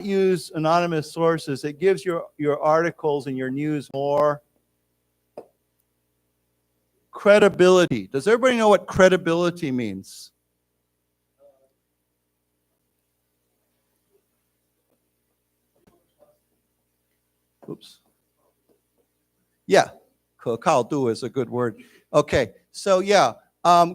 use anonymous sources. It gives your articles and your news more credibility. Does everybody know what credibility means? Oops. Yeah, 可靠度 is a good word. Okay, so yeah,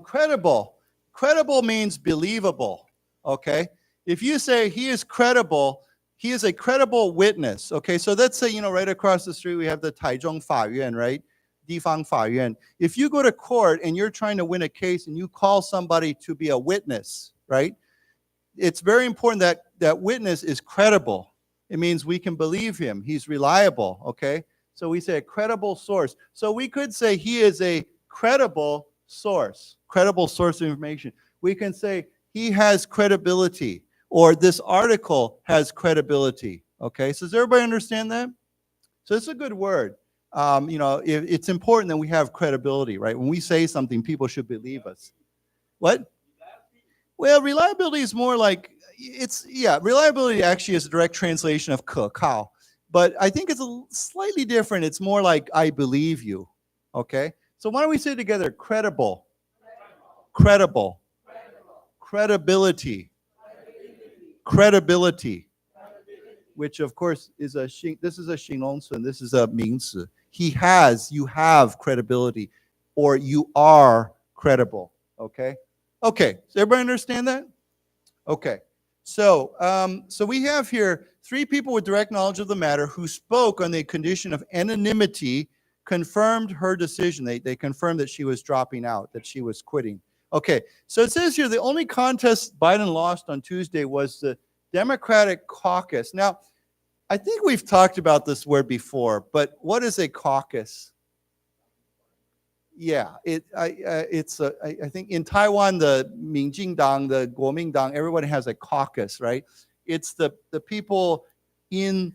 credible. Credible means believable, okay? If you say he is credible, he is a credible witness, okay? So let's say, right across the street we have the 台中法院, right? 地方法院. If you go to court and you're trying to win a case and you call somebody to be a witness, right? It's very important that that witness is credible. It means we can believe him. He's reliable, okay? So we say a credible source. So we could say he is a credible source of information. We can say he has credibility, or this article has credibility, okay? So does everybody understand that? So it's a good word. It's important that we have credibility, right? When we say something, people should believe us. What? Well, reliability is more like, reliability actually is a direct translation of 可靠. But I think it's slightly different. It's more like, I believe you, okay? So why don't we say together, credible, credible, credibility, credibility, which of course is this is a 形容词, this is a 名词. You have credibility, or you are credible, okay? Okay, does everybody understand that? Okay, so we have here 3 people with direct knowledge of the matter who spoke on the condition of anonymity, confirmed her decision. They confirmed that she was dropping out, that she was quitting. Okay, so it says here the only contest Biden lost on Tuesday was the Democratic caucus. Now, I think we've talked about this word before, but what is a caucus? Yeah, I think in Taiwan, the Minjingdang, the Kuomintang, everybody has a caucus, right? It's the people in,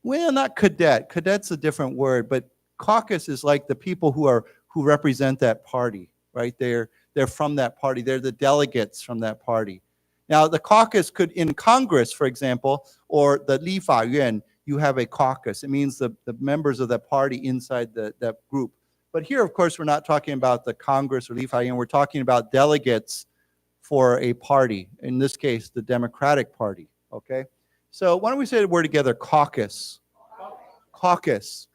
well, not cadet. Cadet's a different word, but caucus is like the people who represent that party, right? They're from that party. They're the delegates from that party. Now, the caucus could, in Congress, for example, or the 立法院, you have a caucus. It means the members of that party inside that group. But here, of course, we're not talking about the Congress or 立法院. We're talking about delegates for a party, in this case, the Democratic Party, okay? So why don't we say the word together, caucus. Caucus.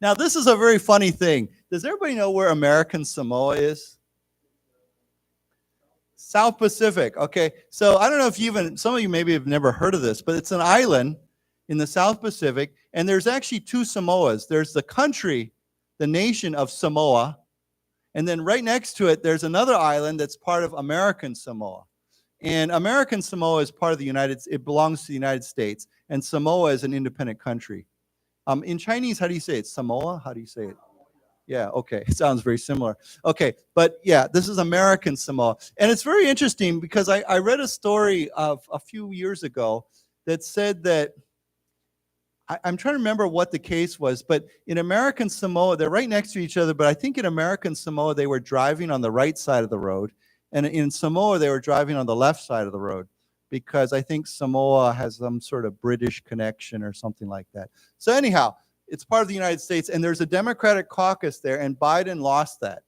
Now, this is a very funny thing. Does everybody know where American Samoa is? South Pacific, okay. So I don't know if some of you maybe have never heard of this, but it's an island in the South Pacific, and there's actually 2 Samoas. There's the country, the nation of Samoa, and then right next to it, there's another island that's part of American Samoa. And American Samoa is part of it belongs to the United States, and Samoa is an independent country. In Chinese, how do you say it? Samoa? How do you say it? Yeah, okay, it sounds very similar. Okay, but yeah, this is American Samoa. And it's very interesting because I read a story of a few years ago that said that, I'm trying to remember what the case was, but in American Samoa, they're right next to each other, but I think in American Samoa, they were driving on the right side of the road, and in Samoa, they were driving on the left side of the road, because I think Samoa has some sort of British connection or something like that. So anyhow, it's part of the United States, and there's a Democratic caucus there, and Biden lost that.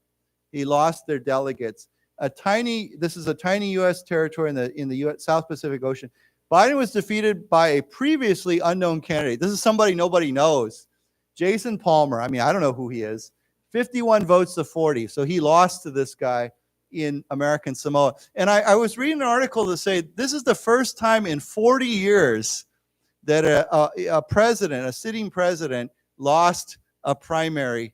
He lost their delegates. This is a tiny U.S. territory in the US, South Pacific Ocean. Biden was defeated by a previously unknown candidate. This is somebody nobody knows. Jason Palmer. I mean, I don't know who he is. 51 votes to 40. So he lost to this guy in American Samoa. And I was reading an article to say this is the first time in 40 years that a sitting president, lost a primary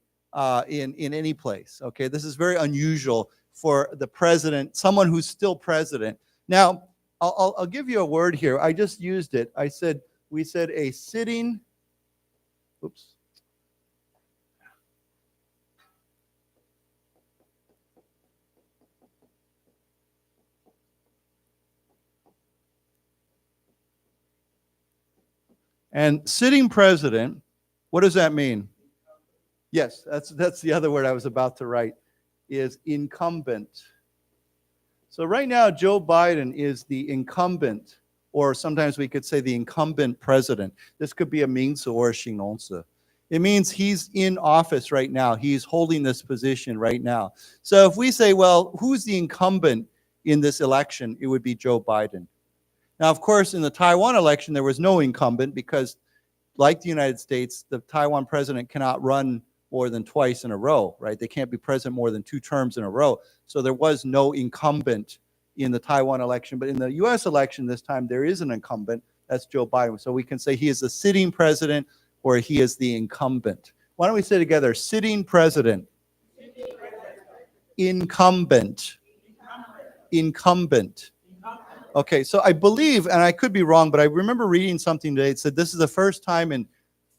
in any place. Okay, this is very unusual for the president, someone who's still president. Now, I'll give you a word here. I just used it. We said a sitting, oops. And sitting president, what does that mean? Yes, that's the other word I was about to write, is incumbent. So right now, Joe Biden is the incumbent or sometimes we could say the incumbent president. This could be a 名词 or a 形容词. It means he's in office right now. He's holding this position right now. So if we say, well, who's the incumbent in this election? It would be Joe Biden. Now, of course, in the Taiwan election, there was no incumbent because, like the United States, the Taiwan president cannot run more than twice in a row, right? They can't be president more than 2 terms in a row. So there was no incumbent in the Taiwan election. But in the US election this time, there is an incumbent. That's Joe Biden. So we can say he is the sitting president or he is the incumbent. Why don't we say together, sitting president, incumbent, incumbent. Okay, so I believe, and I could be wrong, but I remember reading something today. It said this is the first time in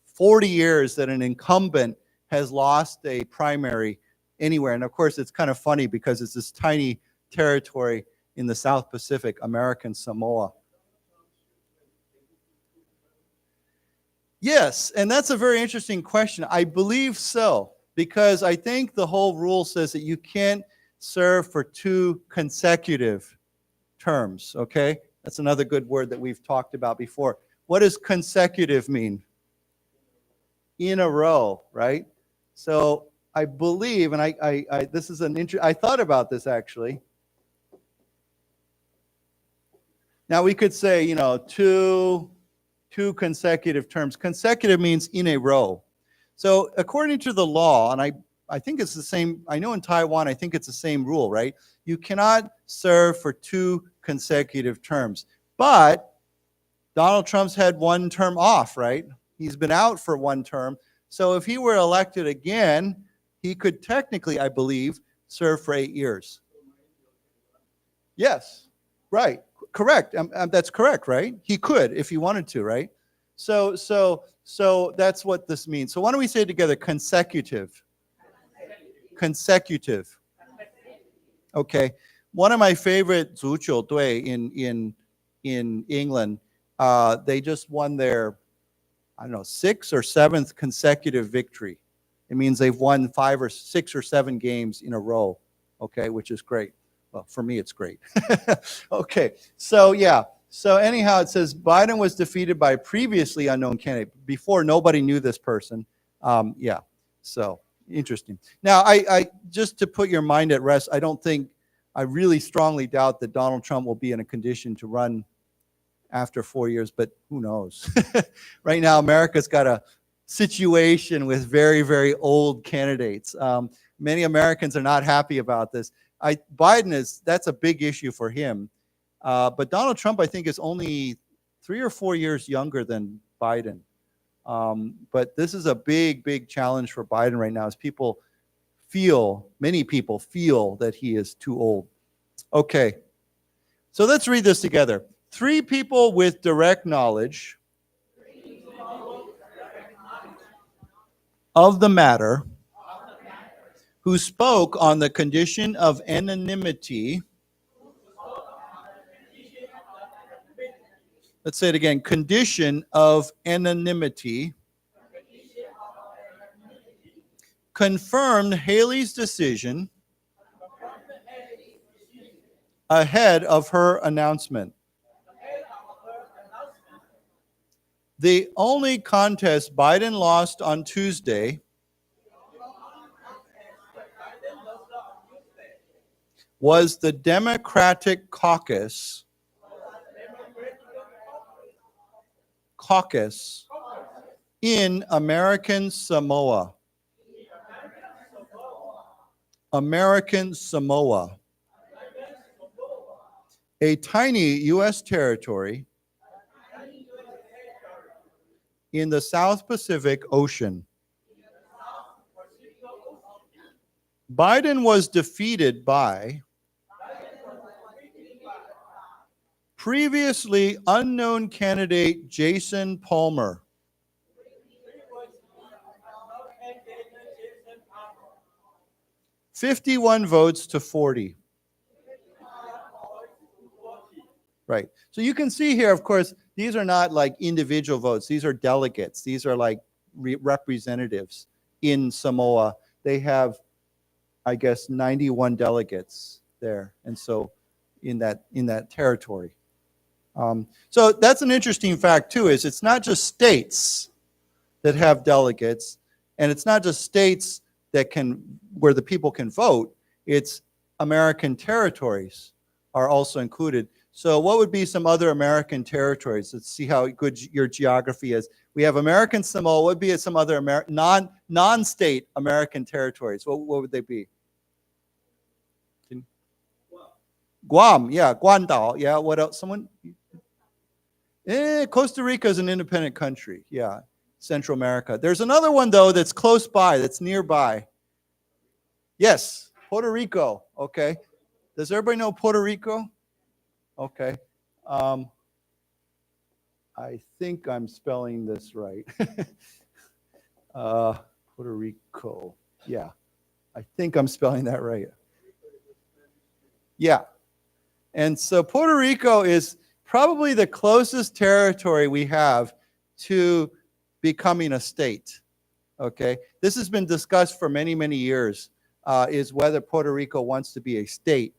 40 years that an incumbent has lost a primary anywhere. And of course, it's kind of funny because it's this tiny territory in the South Pacific, American Samoa. Yes, and that's a very interesting question. I believe so, because I think the whole rule says that you can't serve for 2 consecutive terms, okay? That's another good word that we've talked about before. What does consecutive mean? In a row, right? So I believe, and I this is I thought about this actually. Now we could say, you know, two consecutive terms. Consecutive means in a row. So according to the law, and I think it's the same, I know in Taiwan, I think it's the same rule, right? You cannot serve for 2 consecutive terms. But Donald Trump's had 1 term off, right? He's been out for 1 term. So if he were elected again, he could technically, I believe, serve for 8 years. Yes, right, correct. That's correct, right? He could if he wanted to, right? So that's what this means. So why don't we say it together, consecutive. Consecutive. Okay. One of my favorite 足球队 in England, they just won their, I don't know, 6th or 7th consecutive victory. It means they've won 5 or 6 or 7 games in a row, okay, which is great. Well, for me, it's great. Okay, so yeah. So anyhow, it says Biden was defeated by a previously unknown candidate. Before, nobody knew this person. Yeah, so interesting. Now, I just to put your mind at rest, I really strongly doubt that Donald Trump will be in a condition to run after 4 years, but who knows? Right now, America's got a situation with very, very old candidates. Many Americans are not happy about this. Biden that's a big issue for him. But Donald Trump, I think, is only 3 or 4 years younger than Biden. But this is a big, big challenge for Biden right now as many people feel that he is too old. Okay, so let's read this together. 3 people with direct knowledge of the matter who spoke on the condition of anonymity. Let's say it again, condition of anonymity, confirmed Haley's decision ahead of her announcement. The only contest Biden lost on Tuesday was the Democratic caucus in American Samoa. American Samoa, a tiny U.S. territory in the South Pacific Ocean. Biden was defeated by previously unknown candidate Jason Palmer. $51 votes to 40. Right. So you can see here, of course, these are not like individual votes. These are delegates. These are like representatives in Samoa. They have, I guess, 91 delegates there. And so in that territory. So that's an interesting fact too, is it's not just states that have delegates, and it's not just states where the people can vote, it's American territories are also included. So what would be some other American territories? Let's see how good your geography is. We have American Samoa. What would be some other non-state American territories? What would they be? Guam, yeah, Guandao, yeah. What else? Costa Rica is an independent country, yeah. Central America. There's another one though that's close by, that's nearby. Yes, Puerto Rico. Okay. Does everybody know Puerto Rico? Okay. I think I'm spelling this right. Puerto Rico. Yeah. I think I'm spelling that right. Yeah. And so Puerto Rico is probably the closest territory we have to becoming a state. Okay. This has been discussed for many, many years, is whether Puerto Rico wants to be a state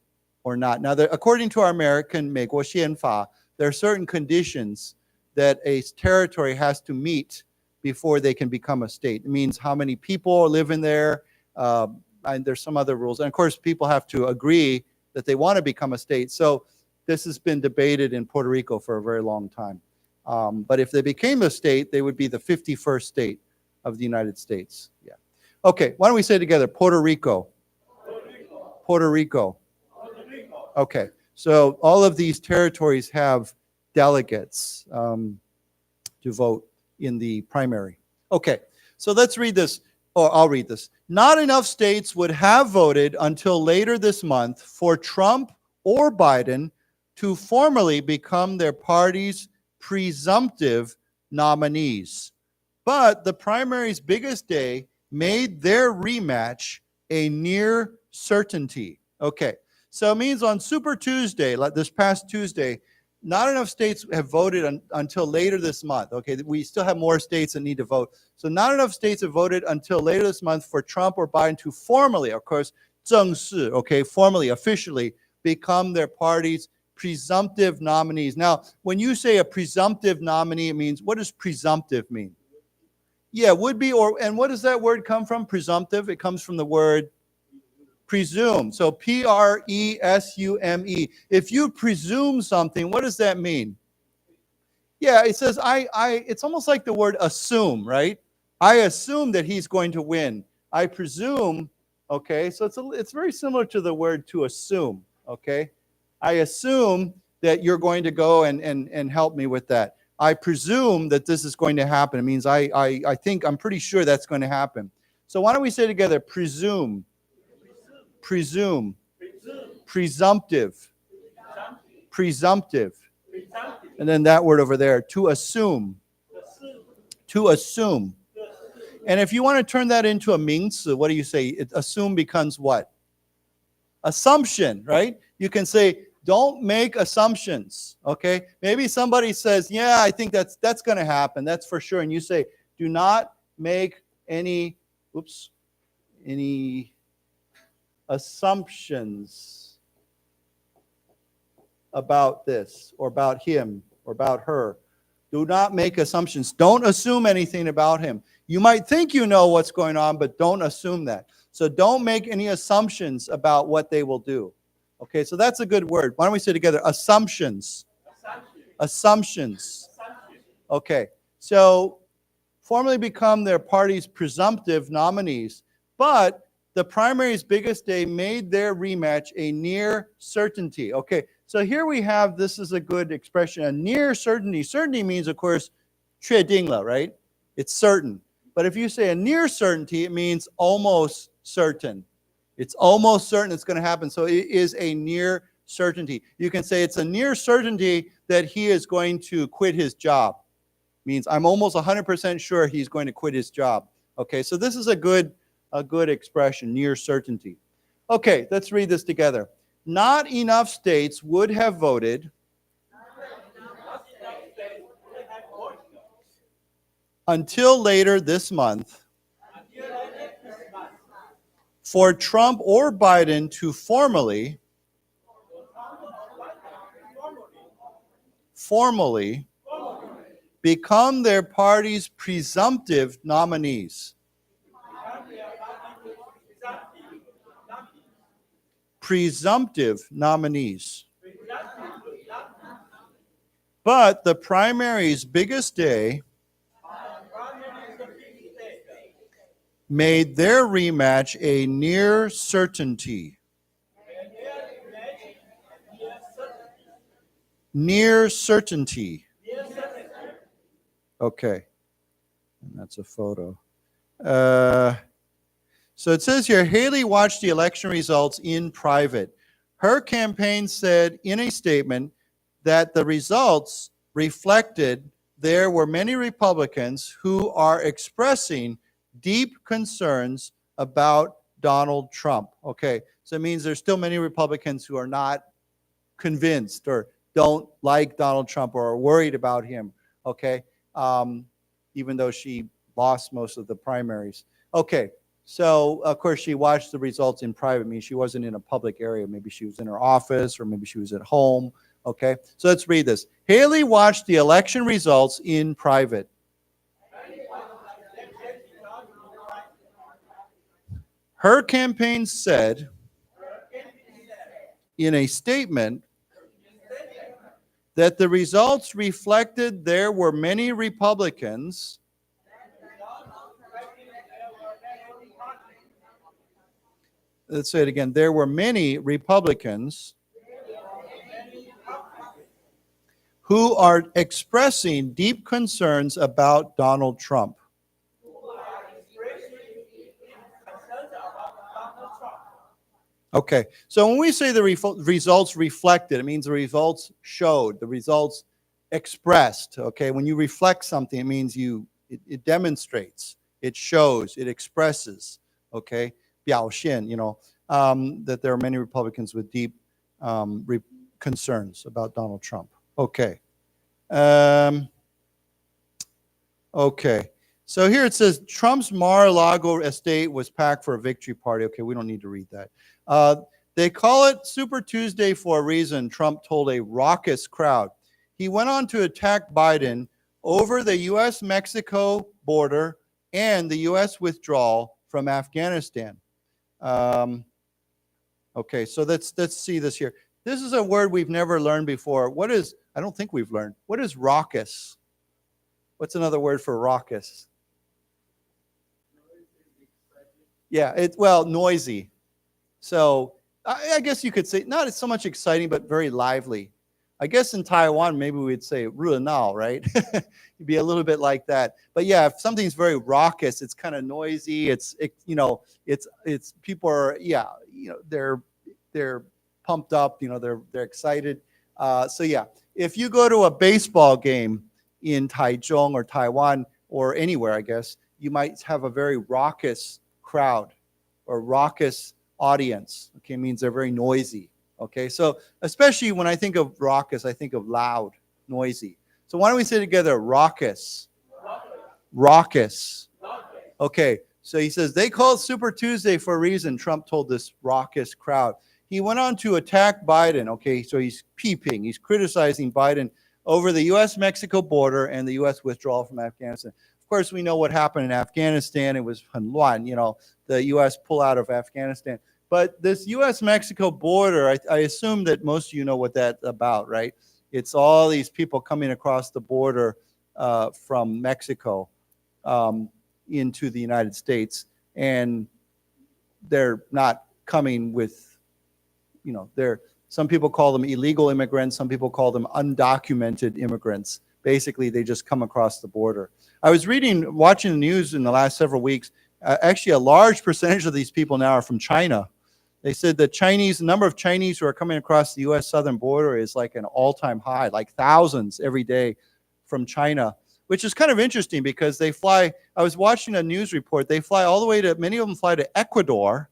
or not. Now, according to our American 美国宪法, there are certain conditions that a territory has to meet before they can become a state. It means how many people live in there, and there's some other rules. And of course, people have to agree that they want to become a state. So this has been debated in Puerto Rico for a very long time. But if they became a state, they would be the 51st state of the United States. Yeah. Okay, why don't we say together, Puerto Rico. Puerto Rico. Puerto Rico. Okay, so all of these territories have delegates to vote in the primary. Okay, so let's read this, or I'll read this. Not enough states would have voted until later this month for Trump or Biden to formally become their party's presumptive nominees. But the primary's biggest day made their rematch a near certainty. Okay. So it means on Super Tuesday, like this past Tuesday, not enough states have voted until later this month. Okay, we still have more states that need to vote. So not enough states have voted until later this month for Trump or Biden to formally, of course, 正式, okay, formally, officially become their party's presumptive nominees. Now, when you say a presumptive nominee, it means, what does presumptive mean? Yeah, would be, and what does that word come from, presumptive? It comes from the word presume. So presume. If you presume something, what does that mean? Yeah, it says it's almost like the word assume, right? I assume that he's going to win. I presume, okay? So it's very similar to the word to assume, okay? I assume that you're going to go and help me with that. I presume that this is going to happen. It means I'm pretty sure that's going to happen. So why don't we say together, presume. Presume, presumptive, presumptive, and then that word over there, to assume, to assume. And if you want to turn that into a 名词, what do you say? Assume becomes what? Assumption, right? You can say, don't make assumptions, okay? Maybe somebody says, yeah, I think that's going to happen, that's for sure. And you say, do not make any assumptions about this or about him or about her. Do not make assumptions. Don't assume anything about him. You might think you know what's going on, but don't assume that. So don't make any assumptions about what they will do. Okay, so that's a good word. Why don't we say together, assumptions. Assumptions. Okay, so formally become their party's presumptive nominees, but the primary's biggest day made their rematch a near certainty. Okay, so here we have, this is a good expression, a near certainty. Certainty means, of course, 确定了, right? It's certain. But if you say a near certainty, it means almost certain. It's almost certain it's going to happen. So it is a near certainty. You can say it's a near certainty that he is going to quit his job. Means I'm almost 100% sure he's going to quit his job. Okay, so this is a good expression, near certainty. Okay, let's read this together. Not enough states would have voted until later this month for Trump or Biden to formally become their party's presumptive nominees. Presumptive nominees. But the primary's biggest day made their rematch a near certainty. Near certainty. Okay. And that's a photo. So it says here, Haley watched the election results in private. Her campaign said in a statement that the results reflected there were many Republicans who are expressing deep concerns about Donald Trump. Okay, so it means there's still many Republicans who are not convinced or don't like Donald Trump or are worried about him, okay, even though she lost most of the primaries. Okay, so of course she watched the results in private, means she wasn't in a public area. Maybe she was in her office or maybe she was at home, okay? So let's read this. Haley watched the election results in private. Her campaign said in a statement that the results reflected there were many Republicans let's say it again. There were many Republicans who are expressing deep concerns about Donald Trump. Okay, so when we say the results reflected, it means the results showed, the results expressed. Okay, when you reflect something, it means it demonstrates, it shows, it expresses. Okay, 表现, that there are many Republicans with deep concerns about Donald Trump. Okay. Okay. So here it says Trump's Mar-a-Lago estate was packed for a victory party. Okay, we don't need to read that. They call it Super Tuesday for a reason, Trump told a raucous crowd. He went on to attack Biden over the U.S.-Mexico border and the U.S. withdrawal from Afghanistan. Okay, so let's see this here. This is a word we've never learned before. I don't think we've learned. What is raucous? What's another word for raucous? Yeah, noisy. So I guess you could say not so much exciting, but very lively. I guess in Taiwan, maybe we'd say 热闹, right? It'd be a little bit like that. But yeah, if something's very raucous, it's kind of noisy. It's people are, they're pumped up. They're excited. So yeah, if you go to a baseball game in Taichung or Taiwan or anywhere, I guess, you might have a very raucous crowd or raucous audience. Okay, it means they're very noisy. Okay, so especially when I think of raucous, I think of loud, noisy. So why don't we say together, raucous? Raucous. Okay, so he says, they call it Super Tuesday for a reason, Trump told this raucous crowd. He went on to attack Biden. Okay, so he's he's criticizing Biden over the U.S.-Mexico border and the U.S. withdrawal from Afghanistan. Of course, we know what happened in Afghanistan. It was 很乱, the U.S. pull out of Afghanistan. But this U.S.-Mexico border, I assume that most of you know what that's about, right? It's all these people coming across the border from Mexico into the United States. And they're not coming with, some people call them illegal immigrants. Some people call them undocumented immigrants. Basically, they just come across the border. I was watching the news in the last several weeks. Actually, a large percentage of these people now are from China. They said the number of Chinese who are coming across the U.S. southern border is like an all-time high, like thousands every day from China, which is kind of interesting because they fly. I was watching a news report. They fly all the way many of them fly to Ecuador,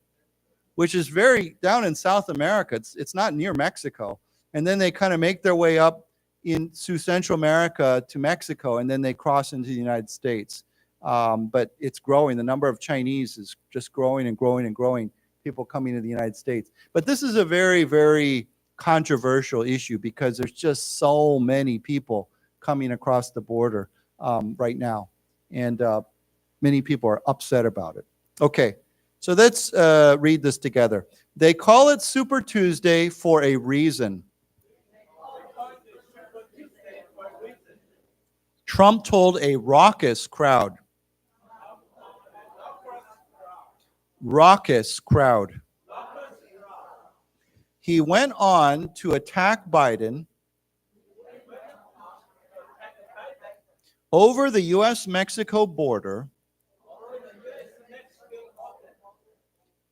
which is very down in South America. It's not near Mexico. And then they kind of make their way up into Central America to Mexico, and then they cross into the United States. But it's growing. The number of Chinese is just growing and growing and growing, people coming to the United States. But this is a very, very controversial issue because there's just so many people coming across the border right now. And many people are upset about it. Okay, so let's read this together. They call it Super Tuesday for a reason. Trump told a raucous crowd. Raucous crowd. He went on to attack Biden over the U.S.-Mexico border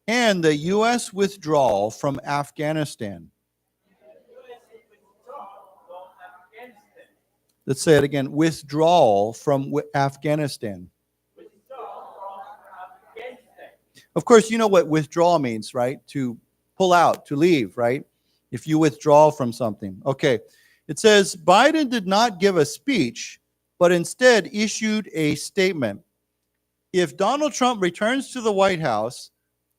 and the U.S. withdrawal from Afghanistan. Let's say it again. Withdrawal from Afghanistan. Of course, you know what withdrawal means, right? To pull out, to leave, right? If you withdraw from something. Okay. It says, Biden did not give a speech, but instead issued a statement. If Donald Trump returns to the White House,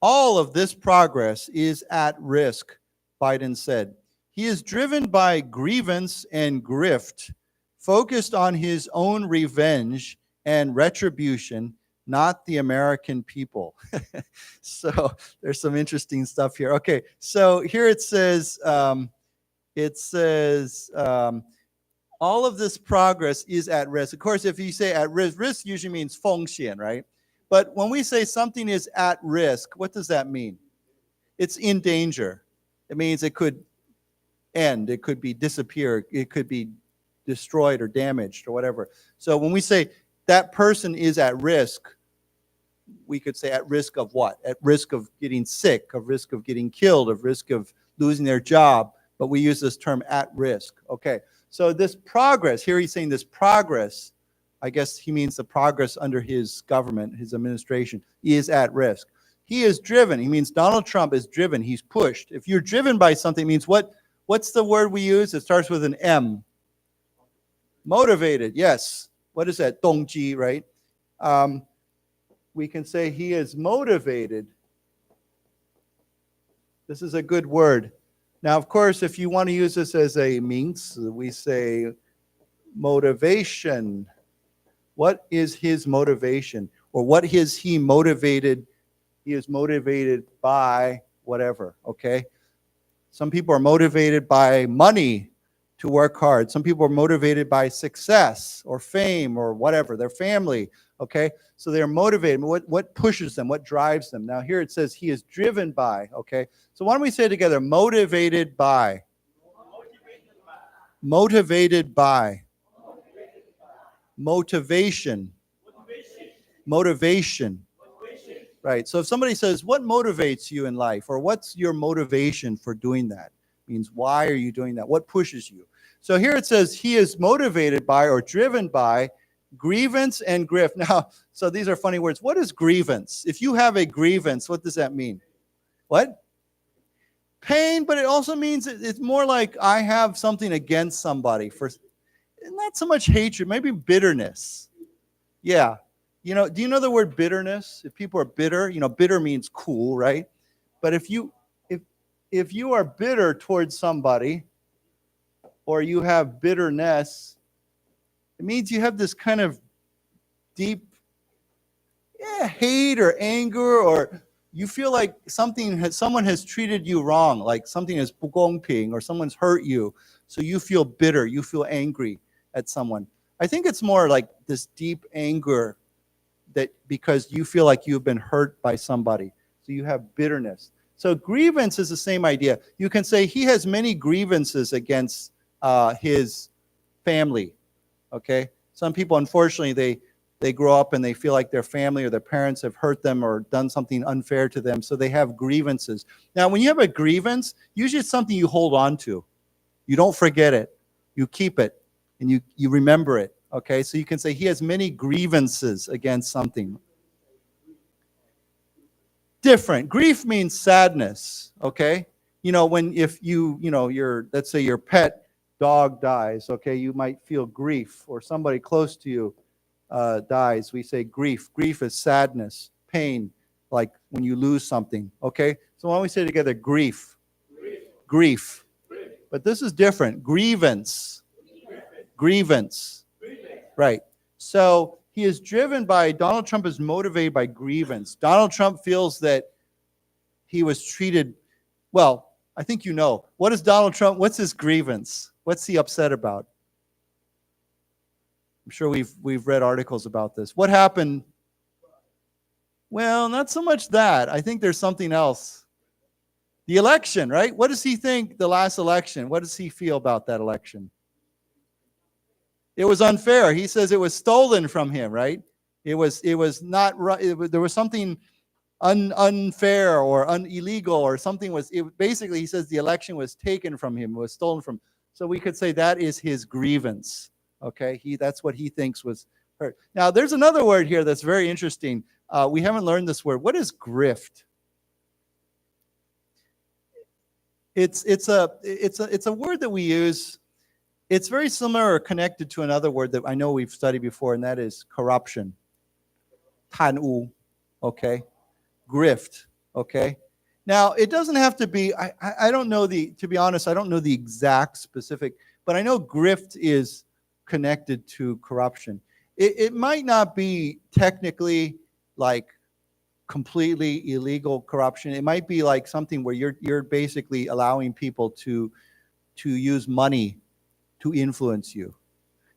all of this progress is at risk, Biden said. He is driven by grievance and grift, focused on his own revenge and retribution, not the American people. So there's some interesting stuff here. Okay, so here it says, all of this progress is at risk. Of course, if you say at risk, risk usually means 风险, right? But when we say something is at risk, what does that mean? It's in danger. It means it could end, it could be disappear, it could be destroyed or damaged or whatever. So when we say that person is at risk, we could say at risk of what? At risk of getting sick, at risk of getting killed, at risk of losing their job. But we use this term at risk. Okay, so this progress, here he's saying this progress, I guess he means the progress under his government, his administration, is at risk. He is driven. He means Donald Trump is driven. He's pushed. If you're driven by something, it means what's the word we use? It starts with an M. Motivated, yes. What is that? 动机, right? We can say he is motivated. This is a good word. Now, of course, if you want to use this as a 名词, we say motivation. What is his motivation? Or what is he motivated? He is motivated by whatever, okay? Some people are motivated by money to work hard. Some people are motivated by success or fame or whatever, their family, okay? So they're motivated. What pushes them? What drives them? Now here it says he is driven by, okay? So why don't we say together, motivated by. Motivated by. Motivation. Motivation. Right. So if somebody says, what motivates you in life? Or what's your motivation for doing that? It means, why are you doing that? What pushes you? So here it says he is motivated by or driven by grievance and grift. Now, so these are funny words. What is grievance? If you have a grievance, what does that mean? What? Pain, but it also means it's more like I have something against somebody. For not so much hatred, maybe bitterness. Yeah. You know, do you know the word bitterness? If people are bitter, you know, bitter means cool, right? But if you are bitter towards somebody, or you have bitterness, it means you have this kind of deep hate or anger, or you feel like someone has treated you wrong, like something is 不公平, or someone's hurt you, so you feel bitter, you feel angry at someone. I think it's more like this deep anger that because you feel like you've been hurt by somebody, so you have bitterness. So grievance is the same idea. You can say he has many grievances against his family, okay? Some people, unfortunately, they grow up and they feel like their family or their parents have hurt them or done something unfair to them, so they have grievances. Now, when you have a grievance, usually it's something you hold on to. You don't forget it. You keep it, and you remember it, okay? So you can say he has many grievances against something. Different. Grief means sadness, okay? You know, let's say your pet dog dies, okay? You might feel grief, or somebody close to you dies. We say grief. Grief is sadness, pain, like when you lose something, okay? So why don't we say together grief? Grief. but this is different. Grievance. Grievance. Right. So he is driven by, Donald Trump is motivated by grievance. Donald Trump feels that he was treated, well, I think you know. What is Donald Trump, what's his grievance? What's he upset about? I'm sure we've read articles about this. What happened? Well, not so much that. I think there's something else. The election, right? What does he think the last election? What does he feel about that election? It was unfair. He says it was stolen from him, right? It was not right. There was something unfair or illegal or something basically he says the election was taken from him, was stolen from. So we could say that is his grievance. Okay, that's what he thinks was hurt. Now there's another word here that's very interesting. We haven't learned this word. What is grift? It's a word that we use. It's very similar or connected to another word that I know we've studied before, and that is corruption. 贪污, okay? Grift, okay? Now, it doesn't have to be, I don't know to be honest, I don't know the exact specific, but I know grift is connected to corruption. It might not be technically like completely illegal corruption. It might be like something where you're basically allowing people to use money to influence you.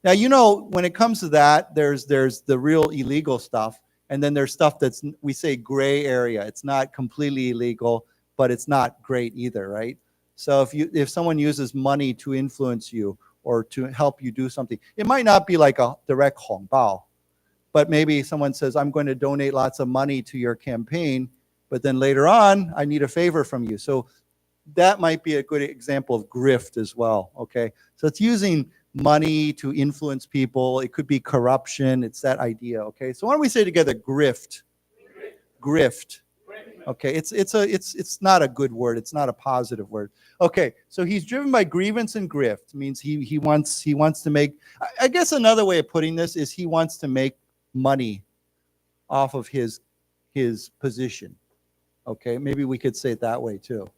Now, you know, when it comes to that, there's the real illegal stuff, and then there's stuff that's, we say, gray area. It's not completely illegal, but it's not great either, right? So if someone uses money to influence you or to help you do something, it might not be like a direct 红包, but maybe someone says, I'm going to donate lots of money to your campaign, but then later on, I need a favor from you. So that might be a good example of grift as well, okay? So it's using money to influence people. It could be corruption. It's that idea, okay? So why don't we say together grift? Grift. Okay, it's not a good word. It's not a positive word. Okay, so he's driven by grievance and grift. It means he wants to make, I guess another way of putting this is he wants to make money off of his position. Okay, maybe we could say it that way too.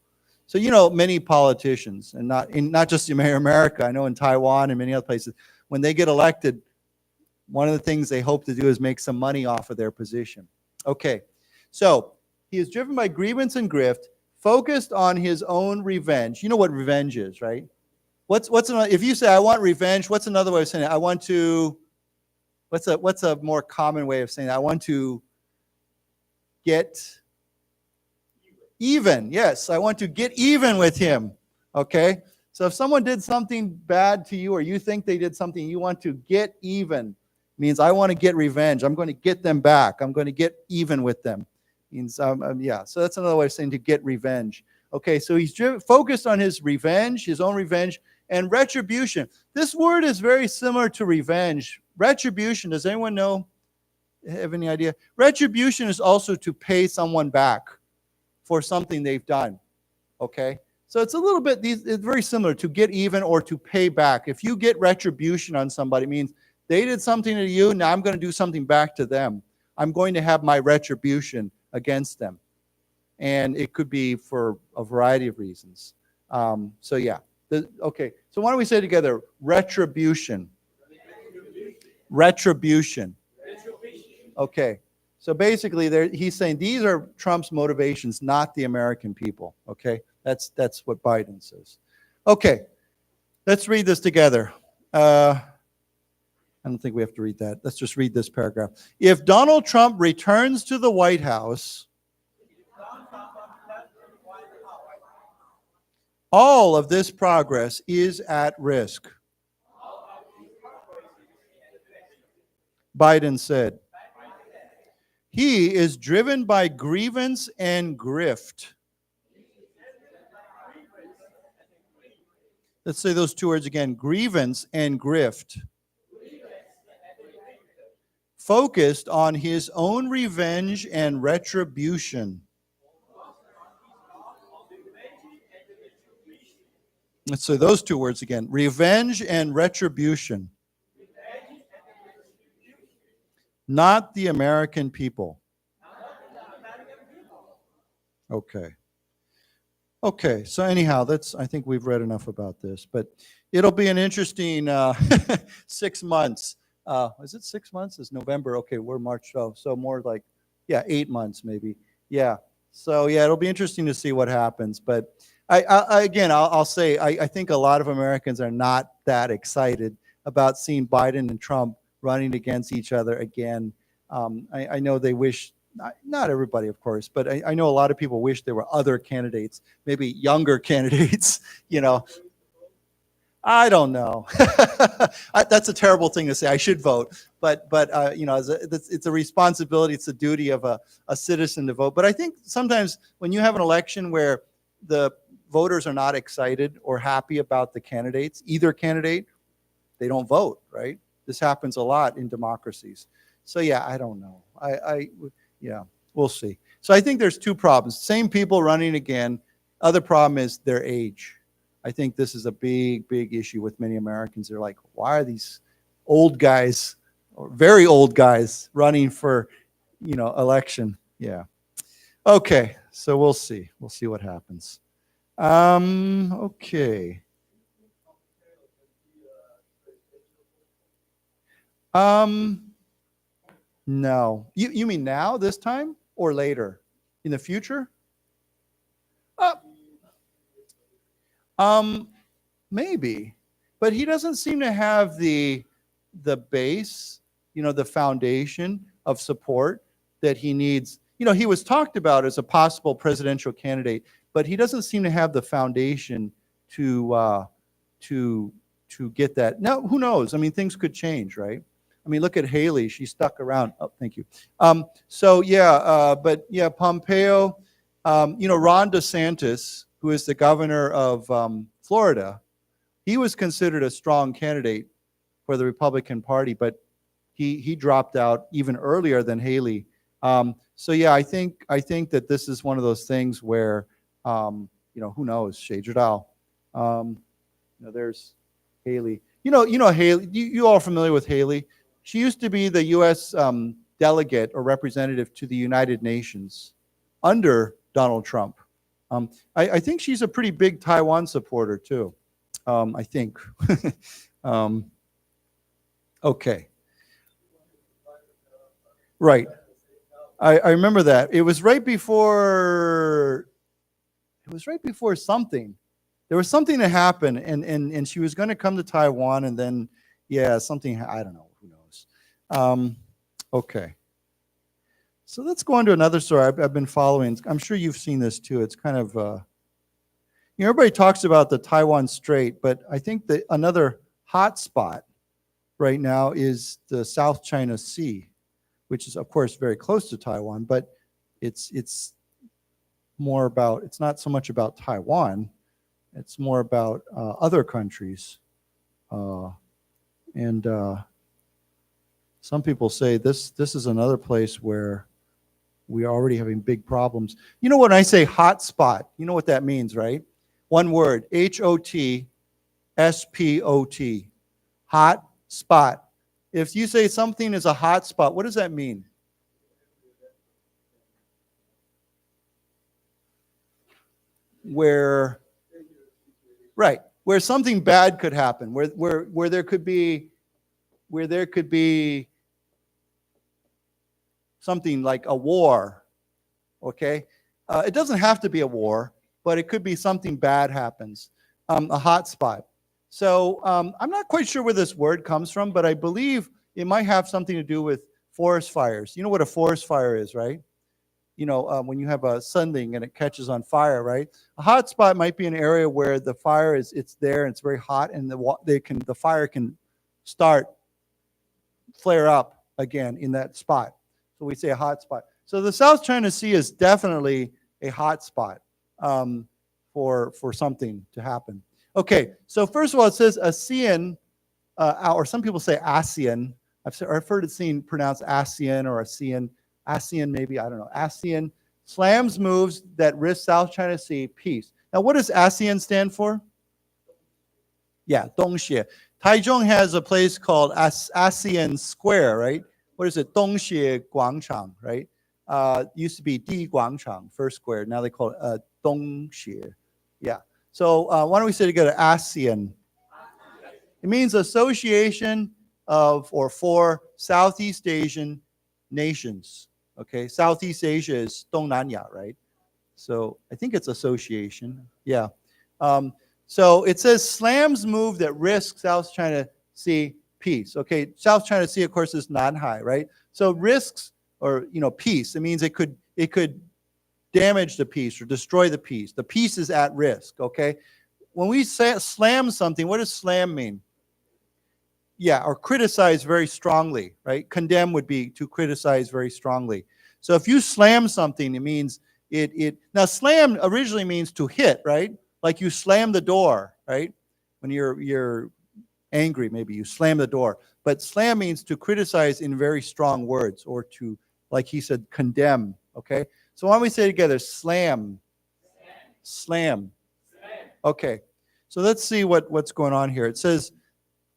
So, you know, many politicians, and not just in America, I know in Taiwan and many other places, when they get elected, one of the things they hope to do is make some money off of their position. Okay, so he is driven by grievance and grift, focused on his own revenge. You know what revenge is, right? If you say, I want revenge, what's another way of saying it? I want to, what's a more common way of saying that? I want to get even. Yes, I want to get even with him. Okay? So if someone did something bad to you or you think they did something, you want to get even. Means I want to get revenge. I'm going to get them back. I'm going to get even with them. Means, yeah. So that's another way of saying to get revenge. Okay, so he's focused on his revenge, his own revenge, and retribution. This word is very similar to revenge. Retribution, does anyone know? Have any idea? Retribution is also to pay someone back for something they've done, okay? So it's a little bit, it's very similar to get even or to pay back. If you get retribution on somebody, it means they did something to you, now I'm going to do something back to them. I'm going to have my retribution against them. And it could be for a variety of reasons. So yeah, okay. So why don't we say together, retribution. Retribution. Okay. So basically, he's saying these are Trump's motivations, not the American people. Okay, that's what Biden says. Okay, let's read this together. I don't think we have to read that. Let's just read this paragraph. If Donald Trump returns to the White House, all of this progress is at risk. Biden said. He is driven by grievance and grift. Let's say those two words again, grievance and grift. Focused on his own revenge and retribution. Let's say those two words again, revenge and retribution. Not the American people. Okay. Okay, so anyhow, I think we've read enough about this, but it'll be an interesting 6 months. Is it 6 months? It's November. Okay, we're March 12th, so more like, 8 months maybe. Yeah. So it'll be interesting to see what happens. But I'll say, I think a lot of Americans are not that excited about seeing Biden and Trump running against each other again. I know they wish, not everybody, of course, but I know a lot of people wish there were other candidates, maybe younger candidates, I don't know. That's a terrible thing to say. I should vote, but it's a responsibility. It's a duty of a citizen to vote. But I think sometimes when you have an election where the voters are not excited or happy about the candidates, either candidate, they don't vote, right? This happens a lot in democracies. So I don't know. We'll see. So I think there's two problems. Same people running again. Other problem is their age. I think this is a big, big issue with many Americans. They're like, why are these old guys, or very old guys, running for, election? Yeah. Okay. So we'll see. We'll see what happens. Okay. No. You mean now, this time, or later? In the future? Maybe. But he doesn't seem to have the base, the foundation of support that he needs. He was talked about as a possible presidential candidate, but he doesn't seem to have the foundation to get that. Now, who knows? I mean, things could change, right? I mean, look at Haley. She stuck around. Oh, thank you. Pompeo, Ron DeSantis, who is the governor of Florida, he was considered a strong candidate for the Republican Party, but he dropped out even earlier than Haley. I think that this is one of those things where, who knows? 谁知道? There's Haley. Haley. You all familiar with Haley? She used to be the U.S. Delegate or representative to the United Nations under Donald Trump. I think she's a pretty big Taiwan supporter too. I think. Okay. Right. I remember that. It was right before something. There was something that happened, and she was going to come to Taiwan, and then something, I don't know, who knows. Okay. So let's go on to another story I've been following. I'm sure you've seen this too. It's kind of, everybody talks about the Taiwan Strait, but I think that another hot spot right now is the South China Sea, which is, of course, very close to Taiwan, but it's not so much about Taiwan. It's more about other countries. Some people say this is another place where we are already having big problems. When I say hot spot, you know what that means, right? One word, HOTSPOT, hot spot. If you say something is a hot spot, what does that mean? Where something bad could happen, where there could be something like a war, okay? It doesn't have to be a war, but it could be something bad happens, a hot spot. So I'm not quite sure where this word comes from, but I believe it might have something to do with forest fires. You know what a forest fire is, right? When you have a something and it catches on fire, right? A hot spot might be an area where the fire it's there and it's very hot, and the fire can flare up again in that spot. So we say a hot spot. So the South China Sea is definitely a hot spot for something to happen. Okay, so first of all, it says ASEAN, or some people say ASEAN. I've heard it pronounced ASEAN or ASEAN. ASEAN maybe, I don't know. ASEAN slams moves that risk South China Sea peace. Now, what does ASEAN stand for? Yeah, Dongxie. Taichung has a place called ASEAN Square, right? What is it? Dongxie Guangchang, right? Used to be Di Guangchang, first square. Now they call it Dongxie. So why don't we say together ASEAN? It means Association of or for Southeast Asian nations. Okay, Southeast Asia is 东南亚, right? So I think it's association. Yeah. So it says slams move that risk South China Sea peace. Okay, South China Sea, of course, is Nanhai, right? So risks or peace. It means it could damage the peace or destroy the peace. The peace is at risk. Okay. When we say slam something, what does slam mean? Yeah, or criticize very strongly, right? Condemn would be to criticize very strongly. So if you slam something, it means now slam originally means to hit, right? Like you slam the door, right? When you're angry, maybe you slam the door. But slam means to criticize in very strong words or to, like he said, condemn, okay? So why don't we say together, slam. Slam. Okay, so let's see what's going on here. It says,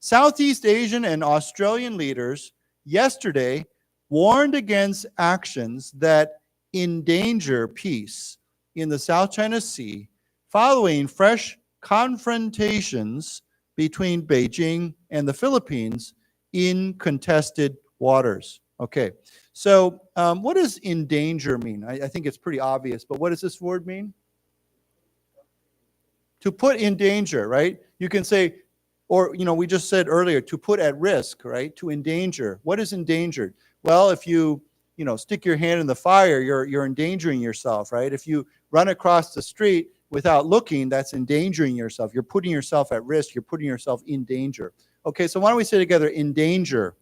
Southeast Asian and Australian leaders yesterday warned against actions that endanger peace in the South China Sea following fresh confrontations between Beijing and the Philippines in contested waters. Okay, so what does endanger mean? I think it's pretty obvious, but what does this word mean? To put in danger, right? You can say, or we just said earlier, to put at risk, right? To endanger. What is endangered? Well, if you stick your hand in the fire, you're endangering yourself, right? If you run across the street without looking, that's endangering yourself. You're putting yourself at risk. You're putting yourself in danger. Okay, so why don't we say together, endanger?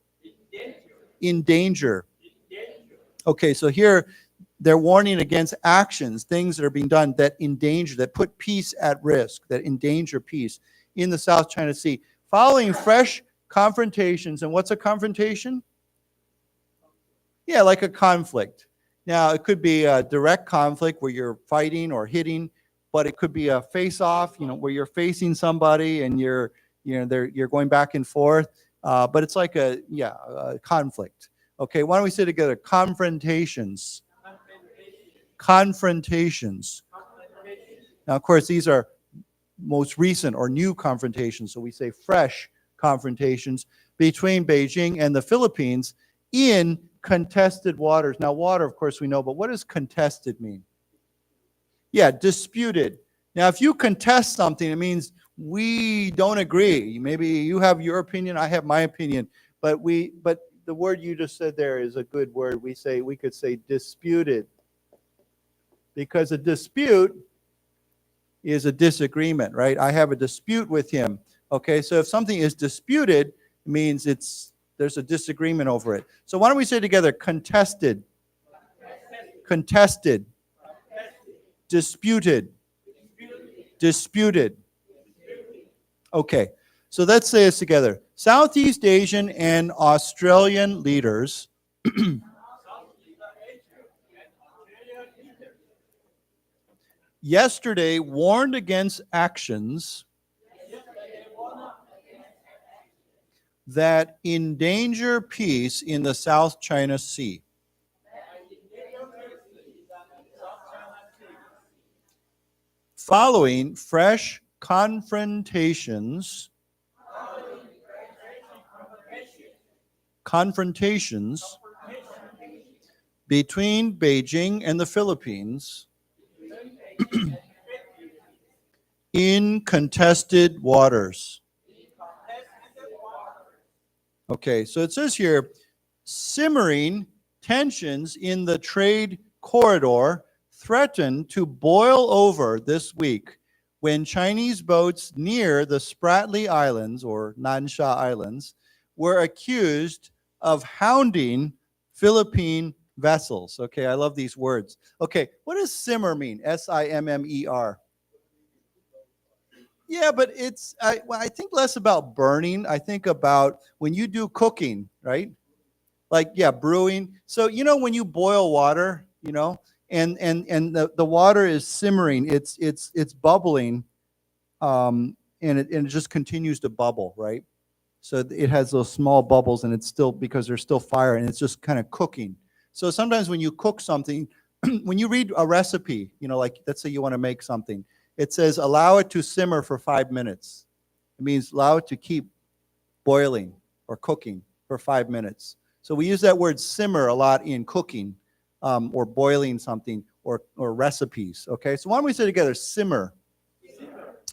Endanger. Okay, so here they're warning against actions, things that are being done that endanger, that put peace at risk, that endanger peace in the South China Sea, following fresh confrontations. And what's a confrontation? Yeah, like a conflict. Now, it could be a direct conflict where you're fighting or hitting, but it could be a face-off, where you're facing somebody and you're going back and forth. But it's like a conflict. Okay, why don't we say together, confrontations? Confrontations. Now, of course, these are most recent or new confrontations, so we say fresh confrontations between Beijing and the Philippines in contested waters. Now, water, of course, we know, but what does contested mean? Yeah, disputed. Now, if you contest something, it means we don't agree. Maybe you have your opinion, I have my opinion, but the word you just said there is a good word. We could say disputed, because a dispute is a disagreement, right? I have a dispute with him. Okay, so if something is disputed, it means there's a disagreement over it. So why don't we say together, contested, contested, disputed, disputed. Okay, so let's say this together. Southeast Asian and Australian leaders yesterday warned against actions that endanger peace in the South China Sea. Following fresh confrontations between Beijing and the Philippines in contested waters. Okay, so it says here, simmering tensions in the trade corridor threatened to boil over this week when Chinese boats near the Spratly Islands, or Nansha Islands, were accused of hounding Philippine vessels. Okay, I love these words. Okay, what does simmer mean? S-I-M-M-E-R. Yeah, but I think less about burning. I think about when you do cooking, right? Like, yeah, brewing. So, when you boil water, and the water is simmering, it's bubbling, and it just continues to bubble, right? So it has those small bubbles, and it's still, because there's still fire, and it's just kind of cooking. So sometimes when you cook something, when you read a recipe, like let's say you want to make something, it says allow it to simmer for 5 minutes. It means allow it to keep boiling or cooking for 5 minutes. So we use that word simmer a lot in cooking or boiling something or recipes. Okay, so why don't we say together simmer,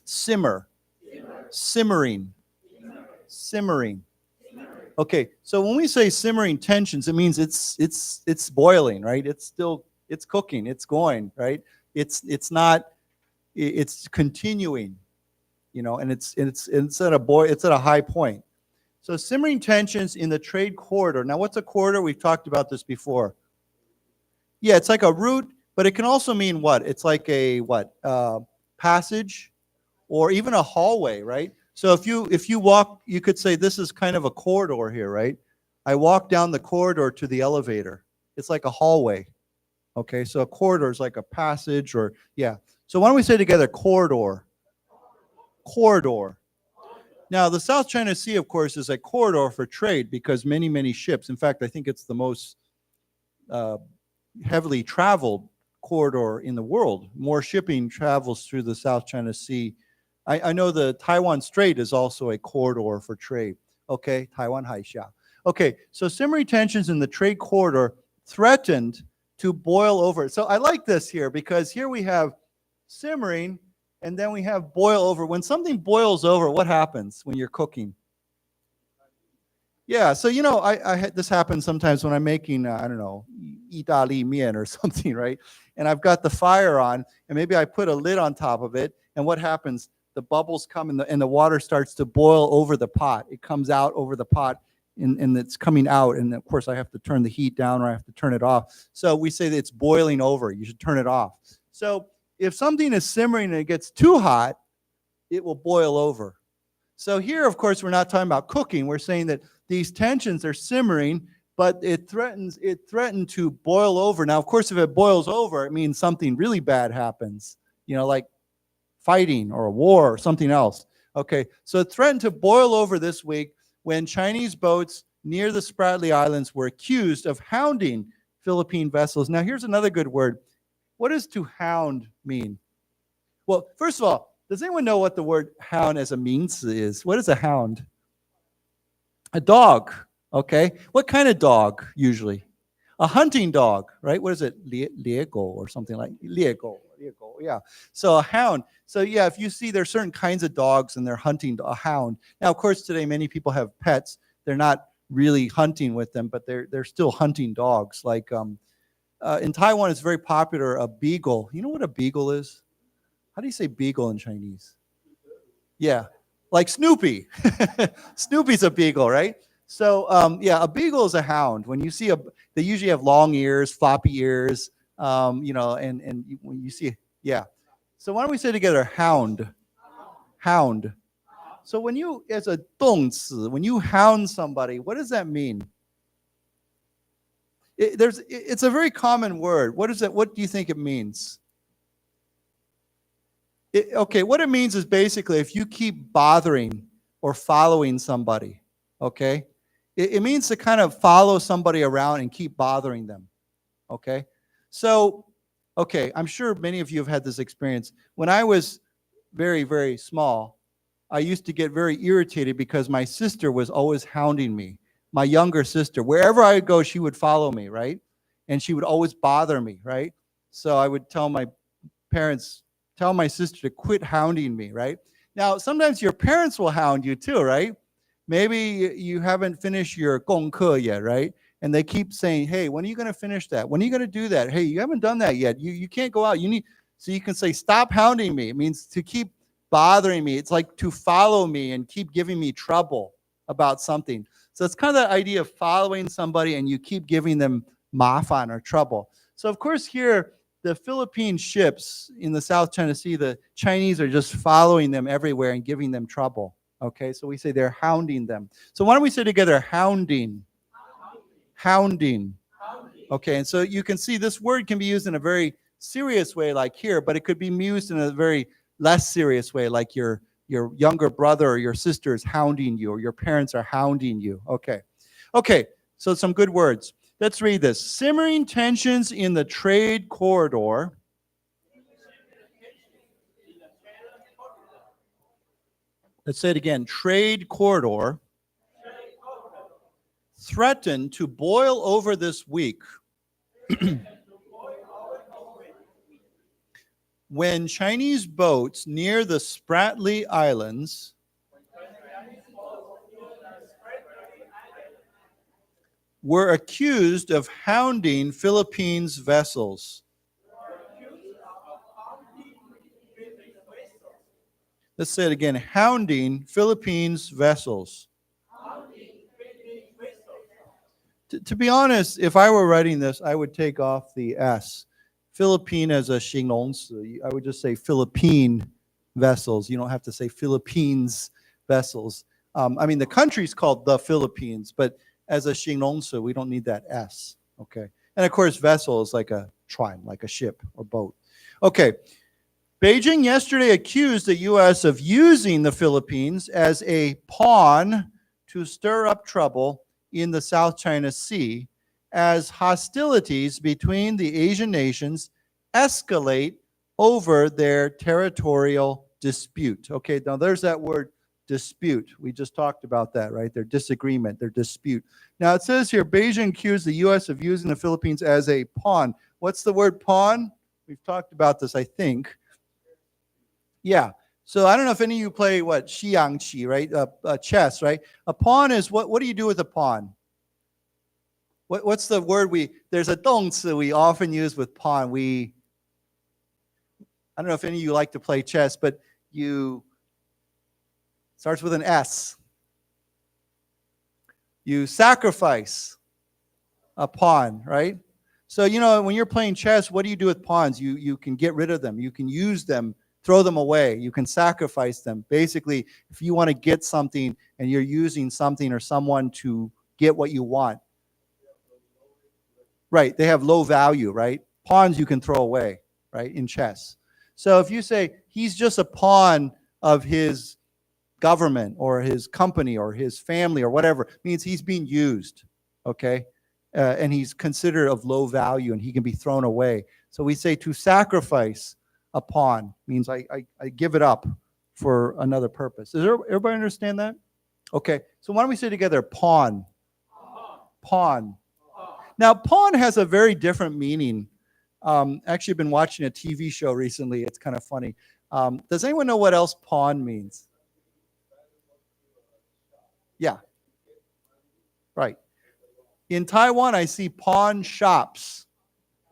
simmer, simmering, simmering. Okay, so when we say simmering tensions, it means it's boiling, right? It's cooking, it's going, right? It's continuing, you know, and it's at a high point. So simmering tensions in the trade corridor. Now, what's a corridor? We've talked about this before. Yeah, it's like a route, but it can also mean what? It's like a passage or even a hallway, right? So if you walk, you could say this is kind of a corridor here, right? I walk down the corridor to the elevator. It's like a hallway. Okay, so a corridor is like a passage or, yeah. So why don't we say together corridor? Corridor. Now, the South China Sea, of course, is a corridor for trade because many, many ships, in fact, I think it's the most heavily traveled corridor in the world. More shipping travels through the South China Sea. I know the Taiwan Strait is also a corridor for trade. Okay, Taiwan Haixia. Okay, so simmering tensions in the trade corridor threatened to boil over. So I like this here because here we have simmering and then we have boil over. When something boils over, what happens when you're cooking? Yeah, so you know, this happens sometimes when I'm making, I don't know, Itali mian or something, right? And I've got the fire on, and maybe I put a lid on top of it, and what happens? The bubbles come and the water starts to boil over the pot. It comes out over the pot, and it's coming out, and of course I have to turn the heat down or I have to turn it off. So we say that it's boiling over. You should turn it off. So if something is simmering and it gets too hot, it will boil over. So here, of course, we're not talking about cooking. We're saying that these tensions are simmering, but it threatened to boil over. Now, of course, if it boils over, it means something really bad happens, you know, like fighting or a war or something else. Okay, so it threatened to boil over this week when Chinese boats near the Spratly Islands were accused of hounding Philippine vessels. Now, here's another good word. What does to hound mean? Well, first of all, does anyone know what the word hound as a means is? What is a hound? A dog, okay? What kind of dog, usually? A hunting dog, right? What is it? Liego or something like Liego, yeah. So a hound. So yeah, if you see there's certain kinds of dogs and they're hunting a hound. Now, of course, today many people have pets. They're not really hunting with them, but they're still hunting dogs. Like in Taiwan, it's very popular, a beagle. You know what a beagle is? How do you say beagle in Chinese? Yeah, like Snoopy. Snoopy's a beagle, right? So yeah, a beagle is a hound. When you see they usually have long ears, floppy ears, you know, and when you see, yeah. So why don't we say together hound? Hound. So when you, as a 动词, when you hound somebody, what does that mean? It's a very common word. What is it? What do you think it means? Okay, what it means is basically if you keep bothering or following somebody, okay? It means to kind of follow somebody around and keep bothering them, okay? So, okay, I'm sure many of you have had this experience. When I was very, very small, I used to get very irritated because my sister was always hounding me, my younger sister. Wherever I would go, she would follow me, right? And she would always bother me, right? So I would tell my parents, tell my sister to quit hounding me, right? Now, sometimes your parents will hound you too, right? Maybe you haven't finished your 功课 yet, right? And they keep saying, hey, when are you going to finish that? When are you going to do that? Hey, you haven't done that yet. You can't go out. So you can say, stop hounding me. It means to keep bothering me. It's like to follow me and keep giving me trouble about something. So it's kind of that idea of following somebody and you keep giving them mafan or trouble. So of course here, the Philippine ships in the South China Sea, the Chinese are just following them everywhere and giving them trouble. Okay, so we say they're hounding them. So why don't we say together hounding? Hounding. Okay, and so you can see this word can be used in a very serious way like here, but it could be used in a very less serious way like your younger brother or your sister is hounding you or your parents are hounding you. Okay, so some good words. Let's read this. Simmering tensions in the trade corridor Let's say it again. Trade corridor threatened to boil over this week when Chinese boats near the Spratly Islands were accused of hounding Philippines vessels. Let's say it again. Hounding Philippines vessels. To be honest, if I were writing this, I would take off the S. Philippine as a 形容词. I would just say Philippine vessels. You don't have to say Philippines vessels. I mean, the country's called the Philippines, but as a 形容词, we don't need that S. Okay. And of course, vessel is like a trim, like a ship or boat. Okay. Beijing yesterday accused the U.S. of using the Philippines as a pawn to stir up trouble in the South China Sea as hostilities between the Asian nations escalate over their territorial dispute. Okay, now there's that word dispute. We just talked about that, right? Their disagreement, their dispute. Now it says here, Beijing accused the U.S. of using the Philippines as a pawn. What's the word pawn? We've talked about this, I think. Yeah. So I don't know if any of you play what xiangqi, right? Chess, right? A pawn is what do you do with a pawn? What's the word there's a 动词 we often use with pawn. I don't know if any of you like to play chess, but starts with an S. You sacrifice a pawn, right? So, when you're playing chess, what do you do with pawns? You can get rid of them. You can use them, throw them away. You can sacrifice them. Basically, if you want to get something and you're using something or someone to get what you want. Right, they have low value, right? Pawns you can throw away, right, in chess. So if you say he's just a pawn of his government or his company or his family or whatever, it means he's being used, okay? And he's considered of low value and he can be thrown away. So we say to sacrifice a pawn means I give it up for another purpose. Does everybody understand that? Okay, so why don't we say together pawn? Pawn. Now, pawn has a very different meaning. Actually, I've been watching a TV show recently. It's kind of funny. Does anyone know what else pawn means? Yeah. Right. In Taiwan, I see pawn shops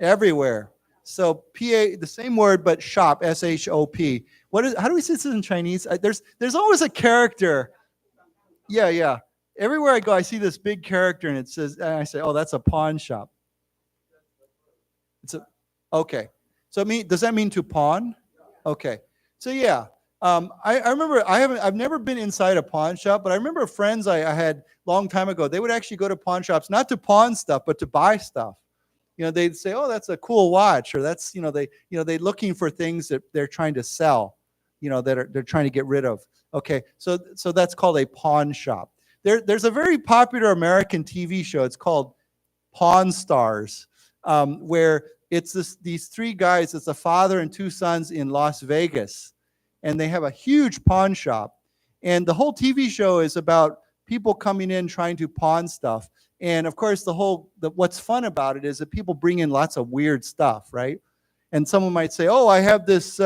everywhere. So the same word, but shop, S-H-O-P. How do we say this in Chinese? There's always a character. Yeah. Everywhere I go, I see this big character, and it says, and I say, "Oh, that's a pawn shop." Okay. So does that mean to pawn? Okay. So yeah, I remember I've never been inside a pawn shop, but I remember friends I had a long time ago. They would actually go to pawn shops not to pawn stuff, but to buy stuff. They'd say, "Oh, that's a cool watch," or that's they're looking for things that they're trying to sell, that they're trying to get rid of. Okay, so that's called a pawn shop. There's a very popular American TV show. It's called Pawn Stars, where it's these three guys. It's a father and two sons in Las Vegas, and they have a huge pawn shop. And the whole TV show is about people coming in trying to pawn stuff. And of course, what's fun about it is that people bring in lots of weird stuff, right? And someone might say, "Oh, I have this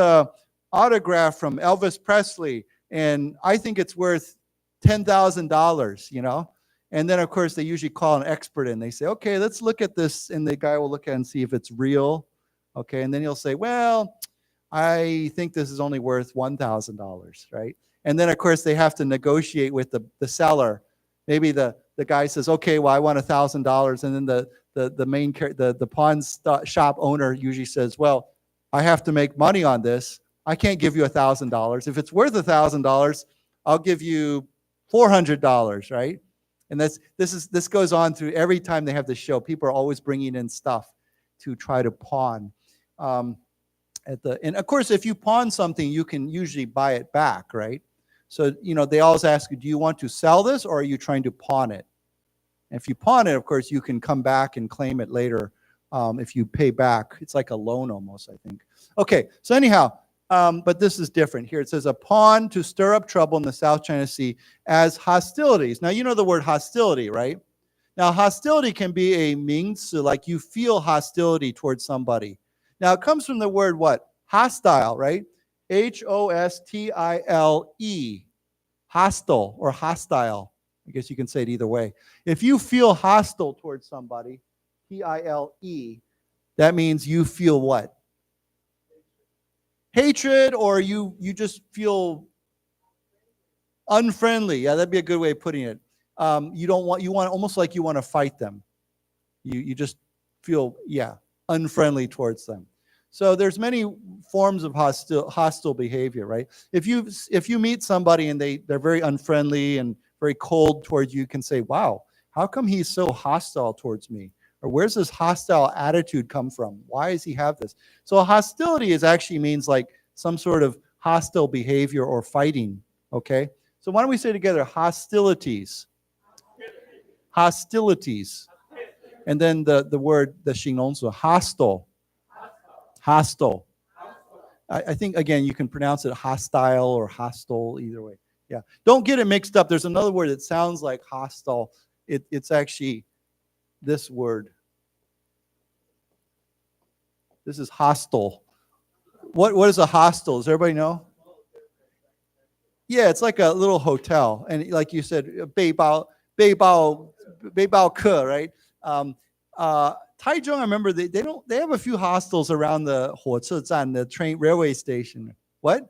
autograph from Elvis Presley, and I think it's worth $10,000, And then, of course, they usually call an expert in. They say, "Okay, let's look at this." And the guy will look at it and see if it's real. Okay, and then he'll say, "Well, I think this is only worth $1,000, right?" And then, of course, they have to negotiate with the seller. Maybe the guy says, "Okay, well, I want $1,000." And then the pawn shop owner usually says, "Well, I have to make money on this. I can't give you $1,000. If it's worth $1,000, I'll give you $400, right?" And this goes on through every time they have the show. People are always bringing in stuff to try to pawn. And of course, if you pawn something, you can usually buy it back, right? So they always ask you, "Do you want to sell this, or are you trying to pawn it?" And if you pawn it, of course, you can come back and claim it later if you pay back. It's like a loan almost, I think. Okay, so anyhow, But this is different. Here it says, a pawn to stir up trouble in the South China Sea as hostilities. Now, you know the word hostility, right? Now, hostility can be a 名词, like you feel hostility towards somebody. Now, it comes from the word what? Hostile, right? Hostile. Hostile or hostile. I guess you can say it either way. If you feel hostile towards somebody, Pile, that means you feel what? Hatred, or you just feel unfriendly. Yeah, that'd be a good way of putting it. You want almost like you want to fight them. You just feel, unfriendly towards them. So there's many forms of hostile behavior, right? If you meet somebody and they're very unfriendly and very cold towards you, you can say, wow, how come he's so hostile towards me? Or where's this hostile attitude come from? Why does he have this? So hostility actually means like some sort of hostile behavior or fighting, okay? So why don't we say together, hostilities. Hostilities. And then the word, the 形容词, hostile. Hostile. I think, again, you can pronounce it hostile or hostile, either way. Yeah. Don't get it mixed up. There's another word that sounds like hostile. It's actually this word. This is hostile. What is a hostel? Does everybody know? Yeah, it's like a little hotel. And like you said, 背包客, right? Taichung, I remember they have a few hostels around the 火车站, the train railway station. What?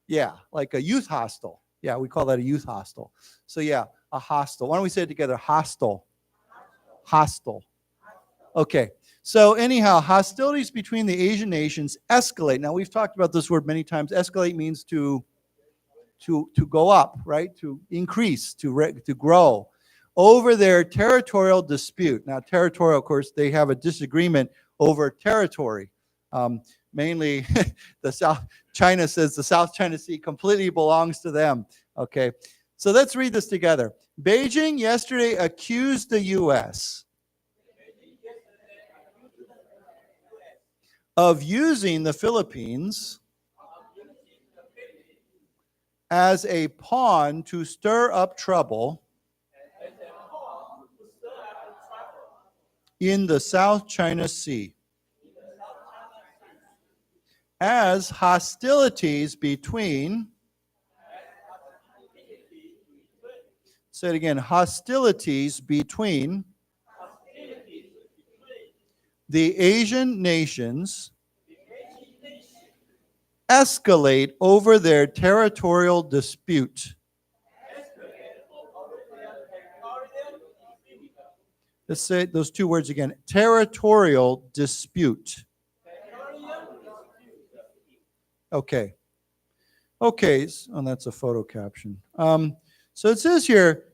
Yeah, like a youth hostel. Yeah, we call that a youth hostel. So yeah, a hostel. Why don't we say it together? Hostel. Hostel. Okay. So anyhow, hostilities between the Asian nations escalate. Now we've talked about this word many times. Escalate means to go up, right? To increase, to grow. Over their territorial dispute. Now, territorial, of course, they have a disagreement over territory. Mainly, China says the South China Sea completely belongs to them. Okay, so let's read this together. Beijing yesterday accused the U.S. of using the Philippines as a pawn to stir up trouble in the South China Sea, as hostilities between, say it again, hostilities between the Asian nations escalate over their territorial dispute. Let's say those two words again. Territorial dispute. Okay. Okay, and that's a photo caption. So it says here,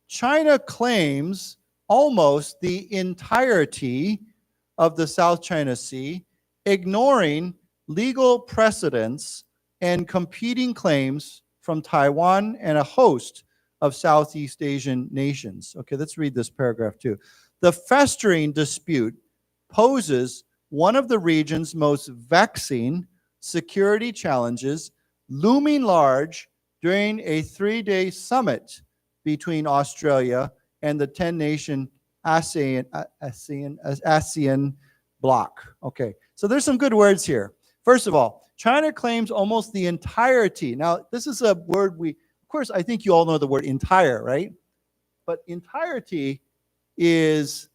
China claims almost the entirety of the South China Sea, ignoring legal precedents and competing claims from Taiwan and a host of Southeast Asian nations. Okay, let's read this paragraph too. The festering dispute poses one of the region's most vexing security challenges, looming large during a 3-day summit between Australia and the 10-nation ASEAN bloc. Okay, so there's some good words here. First of all, China claims almost the entirety. Now, this is a word of course, I think you all know the word entire, right? But entirety is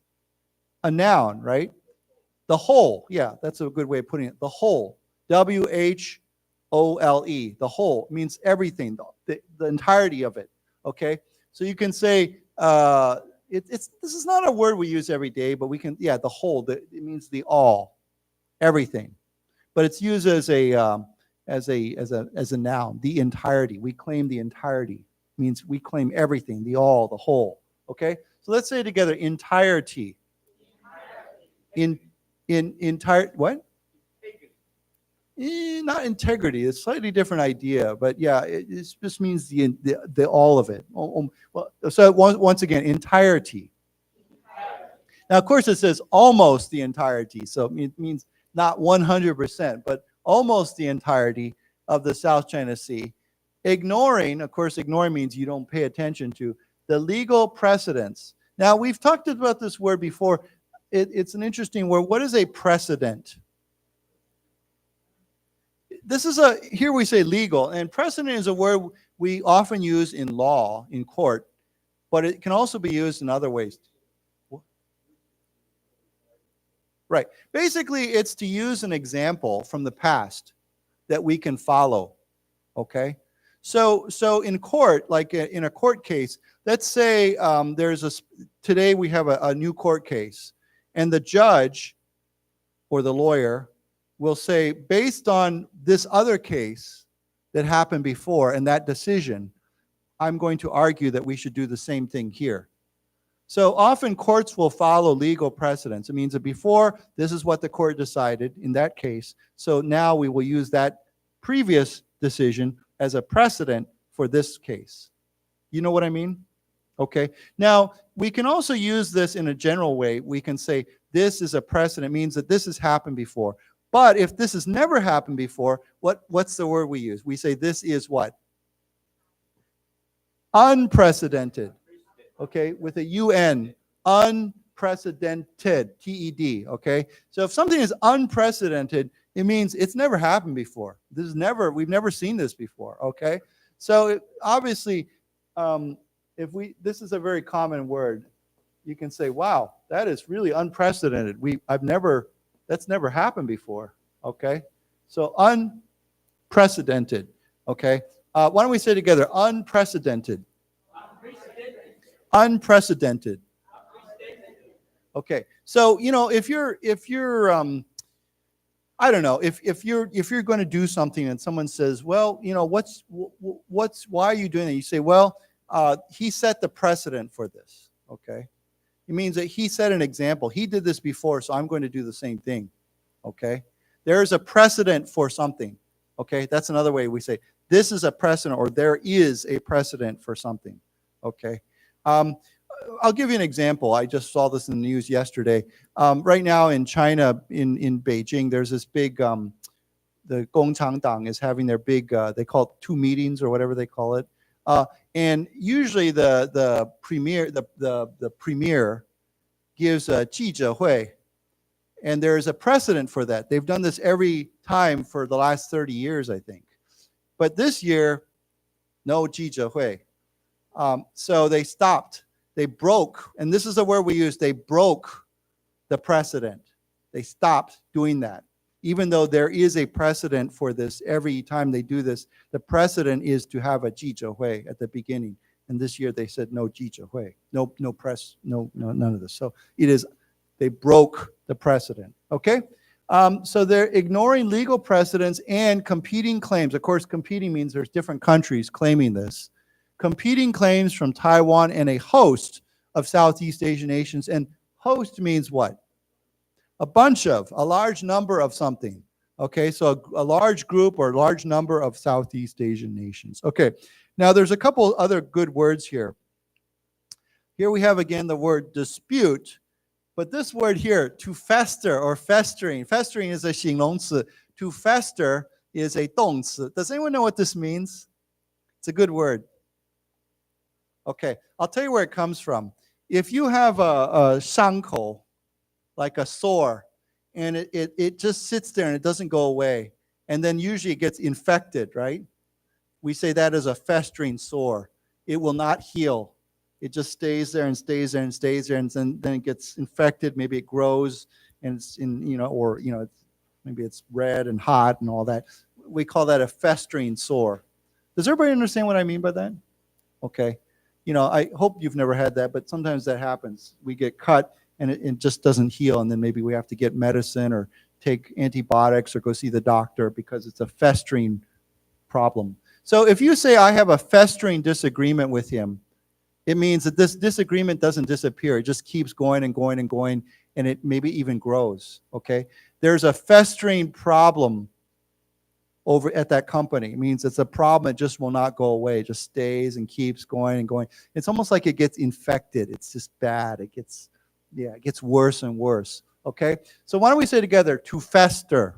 a noun, right? The whole, yeah, that's a good way of putting it. The whole, W-H-O-L-E, the whole means everything, the entirety of it, okay? So you can say, this is not a word we use every day, but we can, yeah, the whole, it means the all, everything. But it's used as a noun, the entirety. We claim the entirety. Means we claim everything, the all, the whole. Okay? So let's say together, entirety. Entire, what? Not integrity. It's a slightly different idea, but yeah, it just means the all of it. Well, so once again, entirety. Now, of course, it says almost the entirety, so it means not 100%, but almost the entirety of the South China Sea, ignoring, of course, ignoring means you don't pay attention to, the legal precedents. Now, we've talked about this word before. It's an interesting word. What is a precedent? Here we say legal, and precedent is a word we often use in law, in court, but it can also be used in other ways. Right. Basically, it's to use an example from the past that we can follow, okay? So in court, like in a court case, let's say today we have a new court case, and the judge or the lawyer will say, based on this other case that happened before and that decision, I'm going to argue that we should do the same thing here. So often courts will follow legal precedents. It means that before, this is what the court decided in that case. So now we will use that previous decision as a precedent for this case. You know what I mean? Okay. Now, we can also use this in a general way. We can say this is a precedent. It means that this has happened before. But if this has never happened before, what's the word we use? We say this is what? Unprecedented. Okay, with a UN, unprecedented, TED, okay? So if something is unprecedented, it means it's never happened before. We've never seen this before, okay? So obviously, this is a very common word. You can say, wow, that is really unprecedented. That's never happened before, okay? So unprecedented, okay? Why don't we say together, unprecedented. Unprecedented. Okay, so if you're I don't know, if you're going to do something and someone says, well, why are you doing it? You say, well, he set the precedent for this. Okay, it means that he set an example. He did this before, so I'm going to do the same thing. Okay, there is a precedent for something. Okay, that's another way we say this is a precedent, or there is a precedent for something. Okay. I'll give you an example. I just saw this in the news yesterday. Right now in China, in Beijing, there's this big, the Gongchangdang is having their big, they call it 2 meetings or whatever they call it. And usually the premier gives a 记者会, and there's a precedent for that. They've done this every time for the last 30 years, I think. But this year, no 记者会. So they stopped. They broke, and this is the word we use, they broke the precedent. They stopped doing that. Even though there is a precedent for this, every time they do this, the precedent is to have a 记者会 at the beginning. And this year they said no 记者会, no press, no, none of this. So they broke the precedent, okay? So they're ignoring legal precedents and competing claims. Of course, competing means there's different countries claiming this. Competing claims from Taiwan and a host of Southeast Asian nations. And host means what? A large number of something. Okay, so a large group or a large number of Southeast Asian nations. Okay, now there's a couple other good words here. Here we have again the word dispute, but this word here, to fester or festering. Festering is a 形容词. To fester is a 动词. Does anyone know what this means? It's a good word. Okay, I'll tell you where it comes from. If you have a 伤口, like a sore, and it just sits there and it doesn't go away, and then usually it gets infected, right? We say that is a festering sore. It will not heal. It just stays there and stays there and stays there, and then it gets infected. Maybe it grows, and it's maybe it's red and hot and all that. We call that a festering sore. Does everybody understand what I mean by that? Okay. I hope you've never had that, but sometimes that happens. We get cut and it just doesn't heal, and then maybe we have to get medicine or take antibiotics or go see the doctor because it's a festering problem. So if you say, I have a festering disagreement with him, it means that this disagreement doesn't disappear. It just keeps going and going and going, and it maybe even grows, okay? There's a festering problem over at that company. It means it's a problem that just will not go away. It just stays and keeps going and going. It's almost like it gets infected. It's just bad. It gets worse and worse. Okay? So why don't we say together, to fester.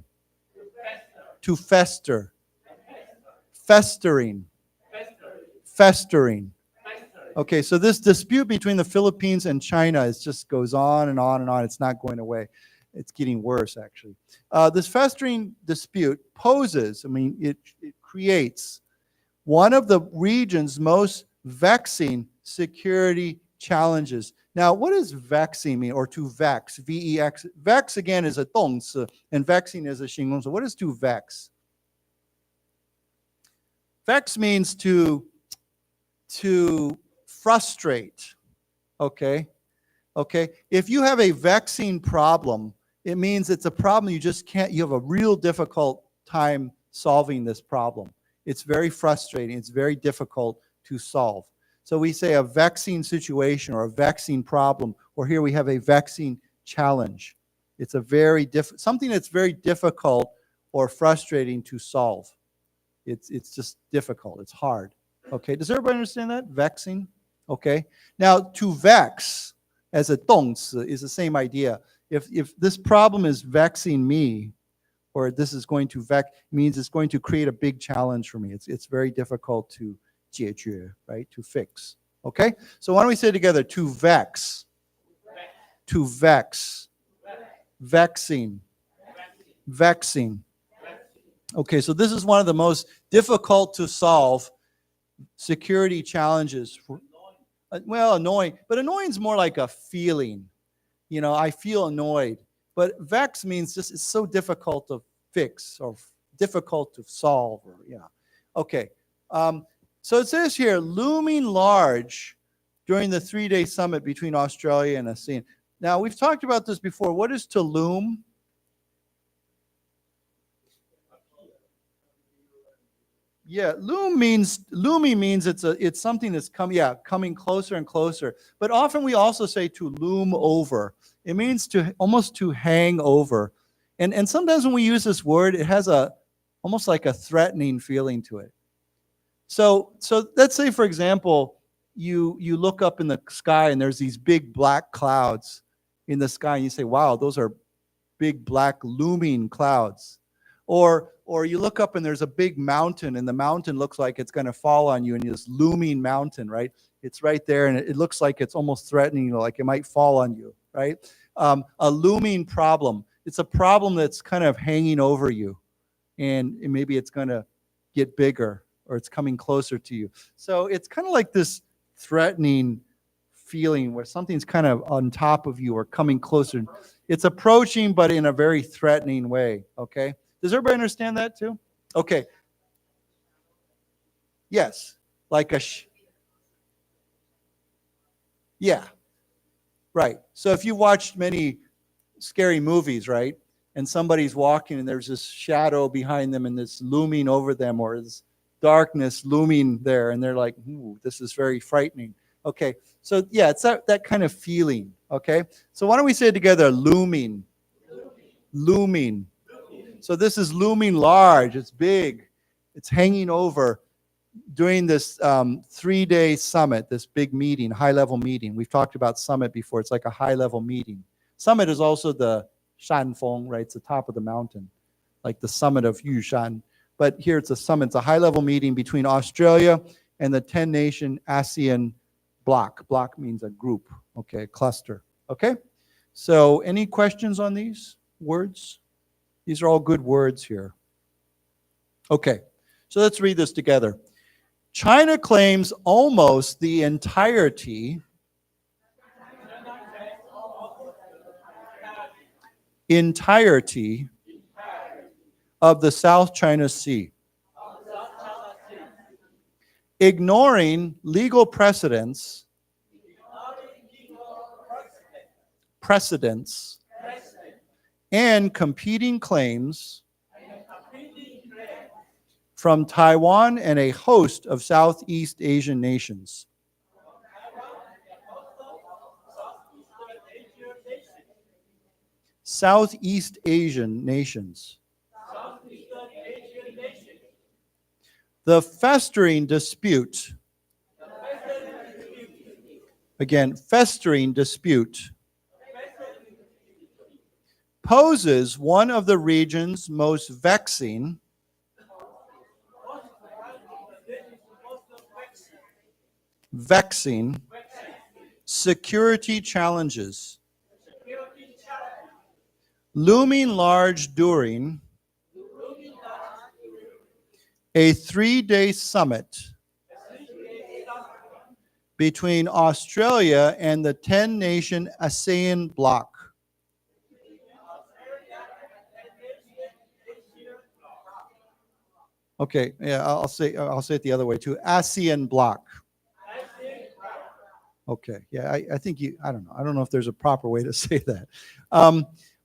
to fester. Festering. Festering. Okay, so this dispute between the Philippines and China just goes on and on and on. It's not going away. It's getting worse, actually. This festering dispute poses, it creates one of the region's most vexing security challenges. Now, what does vexing mean, or to vex, V-E-X? Vex, again, is a 动词, and vexing is a 形容词. What is to vex? Vex means to frustrate, okay? If you have a vexing problem, it means it's a problem you just can't, you have a real difficult time solving this problem. It's very frustrating. It's very difficult to solve. So we say a vexing situation or a vexing problem, or here we have a vexing challenge. It's a very something that's very difficult or frustrating to solve. It's just difficult. It's hard. Okay, does everybody understand that? Vexing? Okay. Now, to vex as a 动词 is the same idea. If this problem is vexing me, or this is going to vex, means it's going to create a big challenge for me. It's very difficult to 解决, right? To fix. Okay? So why don't we say together, to vex. To vex. Vexing. Vexing. Okay, so this is one of the most difficult to solve security challenges. Well, annoying, but annoying is more like a feeling. I feel annoyed. But vex means just it's so difficult to fix or difficult to solve. Okay. So it says here, looming large during the 3-day summit between Australia and ASEAN. Now, we've talked about this before. What is to loom? Yeah, looming means it's something that's coming closer and closer. But often we also say to loom over. It means almost to hang over. And sometimes when we use this word, it has almost like a threatening feeling to it. So let's say, for example, you look up in the sky and there's these big black clouds in the sky, and you say, wow, those are big black looming clouds. Or you look up and there's a big mountain, and the mountain looks like it's going to fall on you, and this looming mountain, right? It's right there, and it looks like it's almost threatening, like it might fall on you, right? A looming problem. It's a problem that's kind of hanging over you, and maybe it's going to get bigger, or it's coming closer to you. So it's kind of like this threatening feeling where something's kind of on top of you or coming closer. It's approaching, but in a very threatening way, okay? Does everybody understand that too? Okay. Yes, like yeah, right. So if you watched many scary movies, right, and somebody's walking and there's this shadow behind them and this looming over them, or this darkness looming there, and they're like, ooh, this is very frightening. Okay, so yeah, it's that kind of feeling, okay? So why don't we say it together, looming. Looming. So this is looming large, it's big, it's hanging over during this 3-day summit, this big meeting, high-level meeting. We've talked about summit before. It's like a high-level meeting. Summit is also the Shanfeng, right? It's the top of the mountain, like the summit of Yushan. But here it's a summit. It's a high-level meeting between Australia and the 10-nation ASEAN bloc. Bloc means a group, okay, cluster, okay? So any questions on these words? These are all good words here. Okay, so let's read this together. China claims almost the entirety of the South China Sea, ignoring legal precedents and competing claims from Taiwan and a host of Southeast Asian nations. Southeast Asian nations. The festering dispute. Again, festering dispute poses one of the region's most vexing vexing security challenges looming large during a 3-day summit between Australia and the 10-nation ASEAN bloc. Okay, yeah, I'll say it the other way too. ASEAN bloc. Okay, yeah, I think I don't know. I don't know if there's a proper way to say that.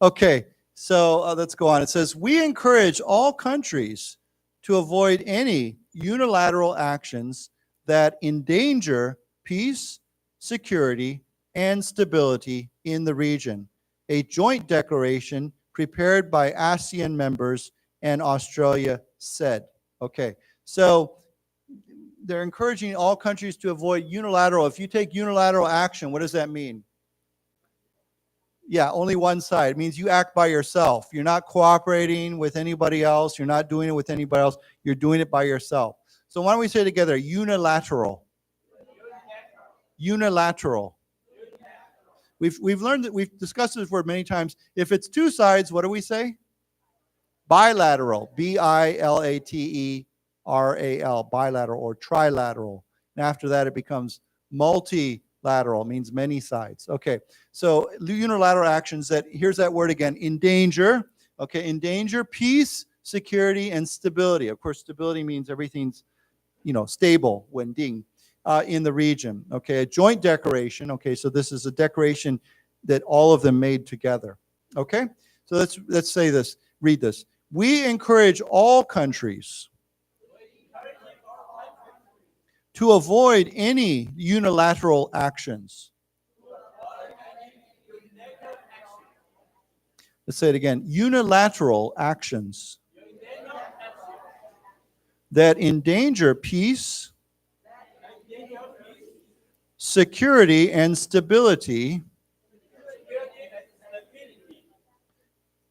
Okay, so let's go on. It says, we encourage all countries to avoid any unilateral actions that endanger peace, security, and stability in the region. A joint declaration prepared by ASEAN members and Australia said. Okay, so they're encouraging all countries to avoid unilateral. If you take unilateral action, what does that mean? Yeah, only one side. It means you act by yourself. You're not cooperating with anybody else. You're not doing it with anybody else. You're doing it by yourself. So why don't we say together, unilateral. Unilateral. We've learned that, we've discussed this word many times. If it's two sides, what do we say? Bilateral. bilateral, bilateral, or trilateral. And after that, it becomes multilateral, means many sides. Okay, so unilateral actions that, here's that word again, endanger. Okay, endanger peace, security, and stability. Of course, stability means everything's, stable, 稳定, in the region. Okay, a joint declaration. Okay, so this is a declaration that all of them made together. Okay, so let's say this, read this. We encourage all countries to avoid any unilateral actions. Let's say it again. Unilateral actions that endanger peace, security, and stability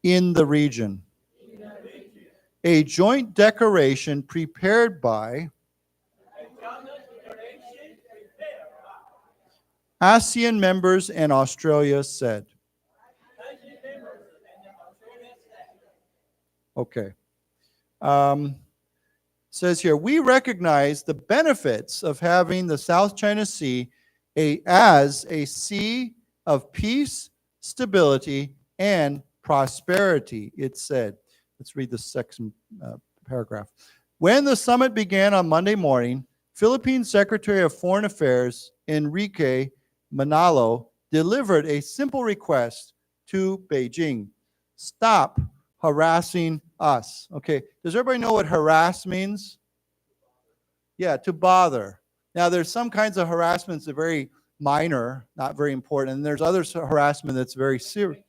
in the region. A joint declaration prepared by ASEAN members and Australia said. Okay. Says here, we recognize the benefits of having the South China Sea as a sea of peace, stability, and prosperity, it said. Let's read the second paragraph. When the summit began on Monday morning, Philippine Secretary of Foreign Affairs Enrique Manalo delivered a simple request to Beijing. Stop harassing us. Okay, does everybody know what harass means? Yeah, to bother. Now, there's some kinds of harassments that are very minor, not very important, and there's other harassment that's very serious.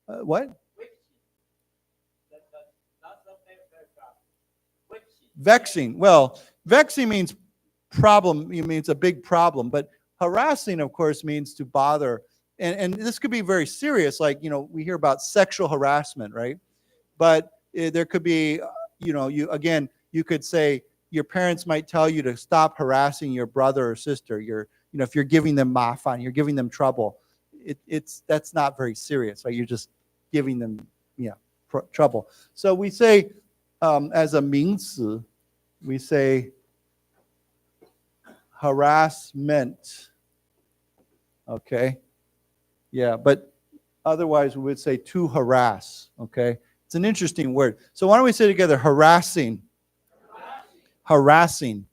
What? Vexing. Well, vexing means problem. It means a big problem. But harassing, of course, means to bother. And this could be very serious. Like, we hear about sexual harassment, right? But there could be, you could say your parents might tell you to stop harassing your brother or sister. If you're giving them mafan, you're giving them trouble. That's not very serious, right? You're just giving them, trouble. So we say, as a 名词, we say harassment. Okay? Yeah, but otherwise we would say to harass. Okay? It's an interesting word. So why don't we say together harassing, harassing,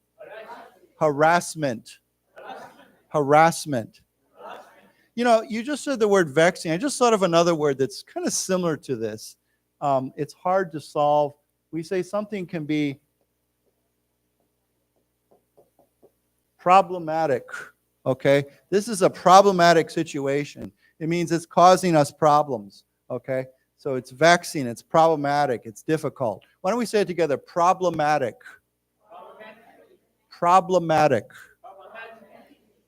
harassment, harassment. You just said the word vexing. I just thought of another word that's kind of similar to this. It's hard to solve. We say something can be problematic, okay? This is a problematic situation. It means it's causing us problems, okay? So it's vexing, it's problematic, it's difficult. Why don't we say it together? Problematic. Problematic.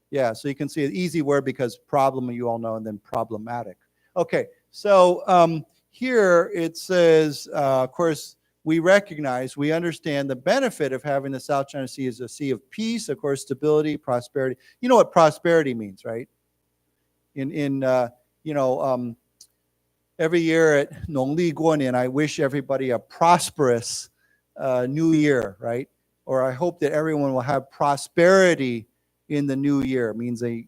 Yeah, so you can see an easy word because problem you all know, and then problematic. Okay, so here it says, of course, we recognize, we understand the benefit of having the South China Sea as a sea of peace, of course, stability, prosperity. You know what prosperity means, right? Every year at 农历过年, I wish everybody a prosperous new year, right? Or I hope that everyone will have prosperity in the new year. It means a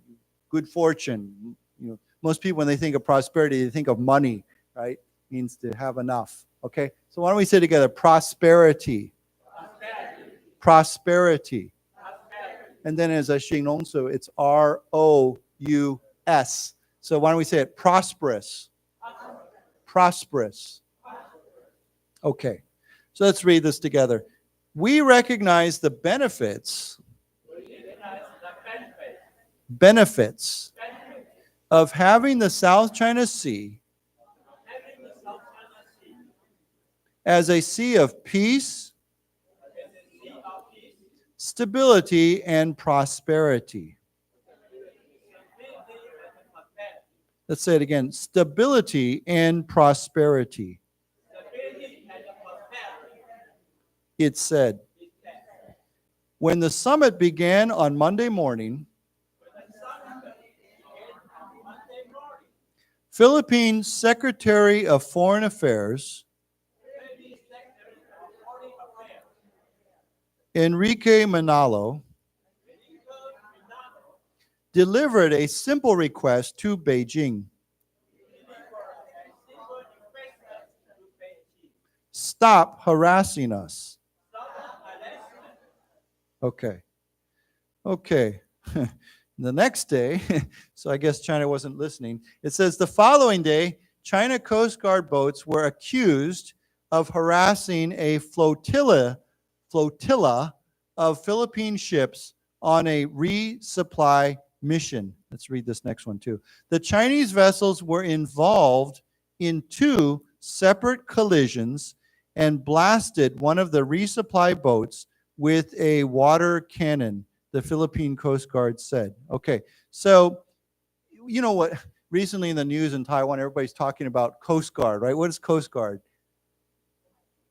good fortune. Most people, when they think of prosperity, they think of money, right? It means to have enough. Okay, so why don't we say together, prosperity. Prosperity. And then as a 形容词, it's R-O-U-S. So why don't we say it, prosperous. Prosperous. Okay, so let's read this together. We recognize the benefits of having the South China Sea as a sea of peace, stability, and prosperity. Let's say it again. Stability and prosperity. It said, when the summit began on Monday morning, Philippine Secretary of Foreign Affairs Enrique Manalo delivered a simple request to Beijing. Stop harassing us. Okay. The next day, so I guess China wasn't listening, it says the following day, China Coast Guard boats were accused of harassing a flotilla of Philippine ships on a resupply mission. Let's read this next one too. The Chinese vessels were involved in 2 separate collisions and blasted one of the resupply boats with a water cannon, the Philippine Coast Guard said. Okay, so you know what? Recently in the news in Taiwan, everybody's talking about Coast Guard, right? What is Coast Guard?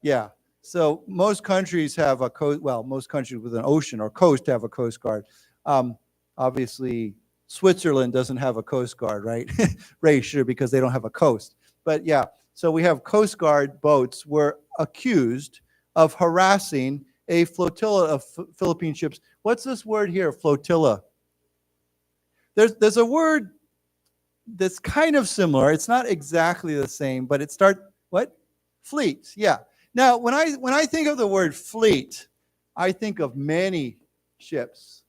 Yeah. So most countries have a coast, well, most countries with an ocean or coast have a Coast Guard. Obviously, Switzerland doesn't have a Coast Guard, right? Sure, because they don't have a coast. But yeah, so we have Coast Guard boats were accused of harassing a flotilla of Philippine ships. What's this word here, flotilla? There's a word that's kind of similar. It's not exactly the same, but it starts, what? Fleet, yeah. Now, when I think of the word fleet, I think of many ships.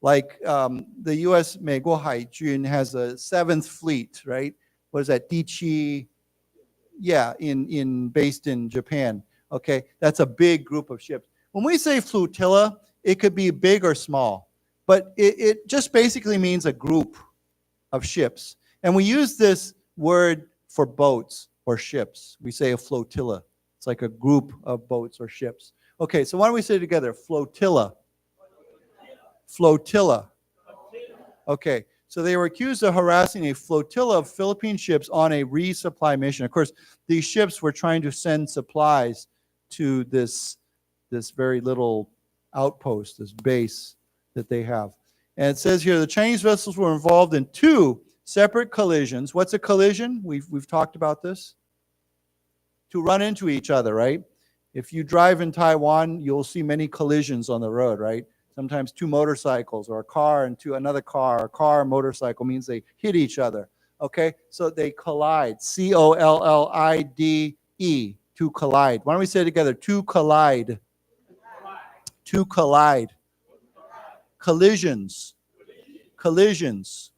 Like the U.S. 美国海军 has a 7th fleet, right? What is that? Dichi, yeah, based in Japan. Okay, that's a big group of ships. When we say flotilla, it could be big or small, but it just basically means a group of ships. And we use this word for boats or ships. We say a flotilla. It's like a group of boats or ships. Okay, so why don't we say it together? Flotilla. Flotilla. Okay, so they were accused of harassing a flotilla of Philippine ships on a resupply mission. Of course, these ships were trying to send supplies to this very little outpost, this base that they have. And it says here, the Chinese vessels were involved in 2 separate collisions. What's a collision? We've talked about this. To run into each other, right? If you drive in Taiwan, you'll see many collisions on the road, right? Sometimes 2 motorcycles or a car and another car. A car and motorcycle means they hit each other. Okay, so they collide. C-O-L-L-I-D-E. To collide. Why don't we say it together? To collide. To collide. Collisions. Collisions.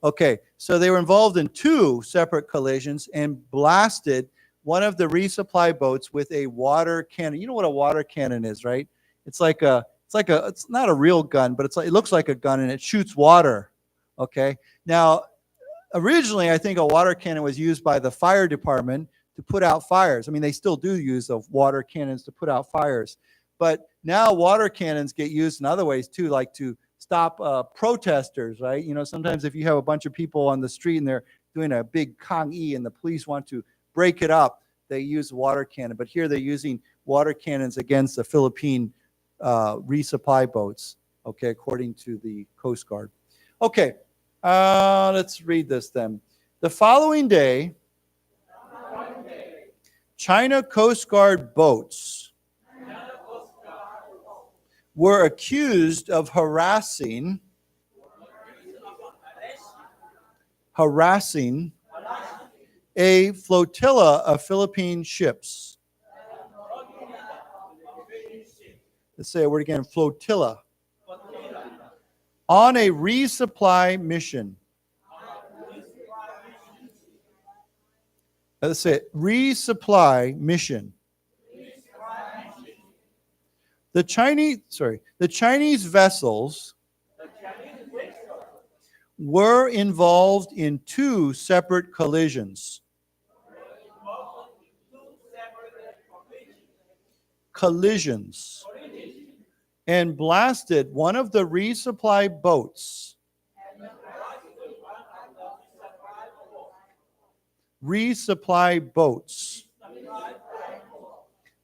Okay, so they were involved in 2 separate collisions and blasted one of the resupply boats with a water cannon. You know what a water cannon is, right? It's not a real gun, but it looks like a gun and it shoots water. Okay. Now, originally, I think a water cannon was used by the fire department to put out fires. I mean, they still do use of water cannons to put out fires. But now water cannons get used in other ways too, like to stop protesters, right? You know, sometimes if you have a bunch of people on the street and they're doing a big 抗议and the police want to break it up, they use water cannon. But here they're using water cannons against the Philippine resupply boats, okay, according to the Coast Guard. Okay, let's read this then. The following day, China Coast Guard boats were accused of harassing a flotilla of Philippine ships. Let's say a word again, flotilla. On a resupply mission. Let's say resupply mission. The Chinese vessels were involved in two separate collisions. And blasted one of the resupply boats.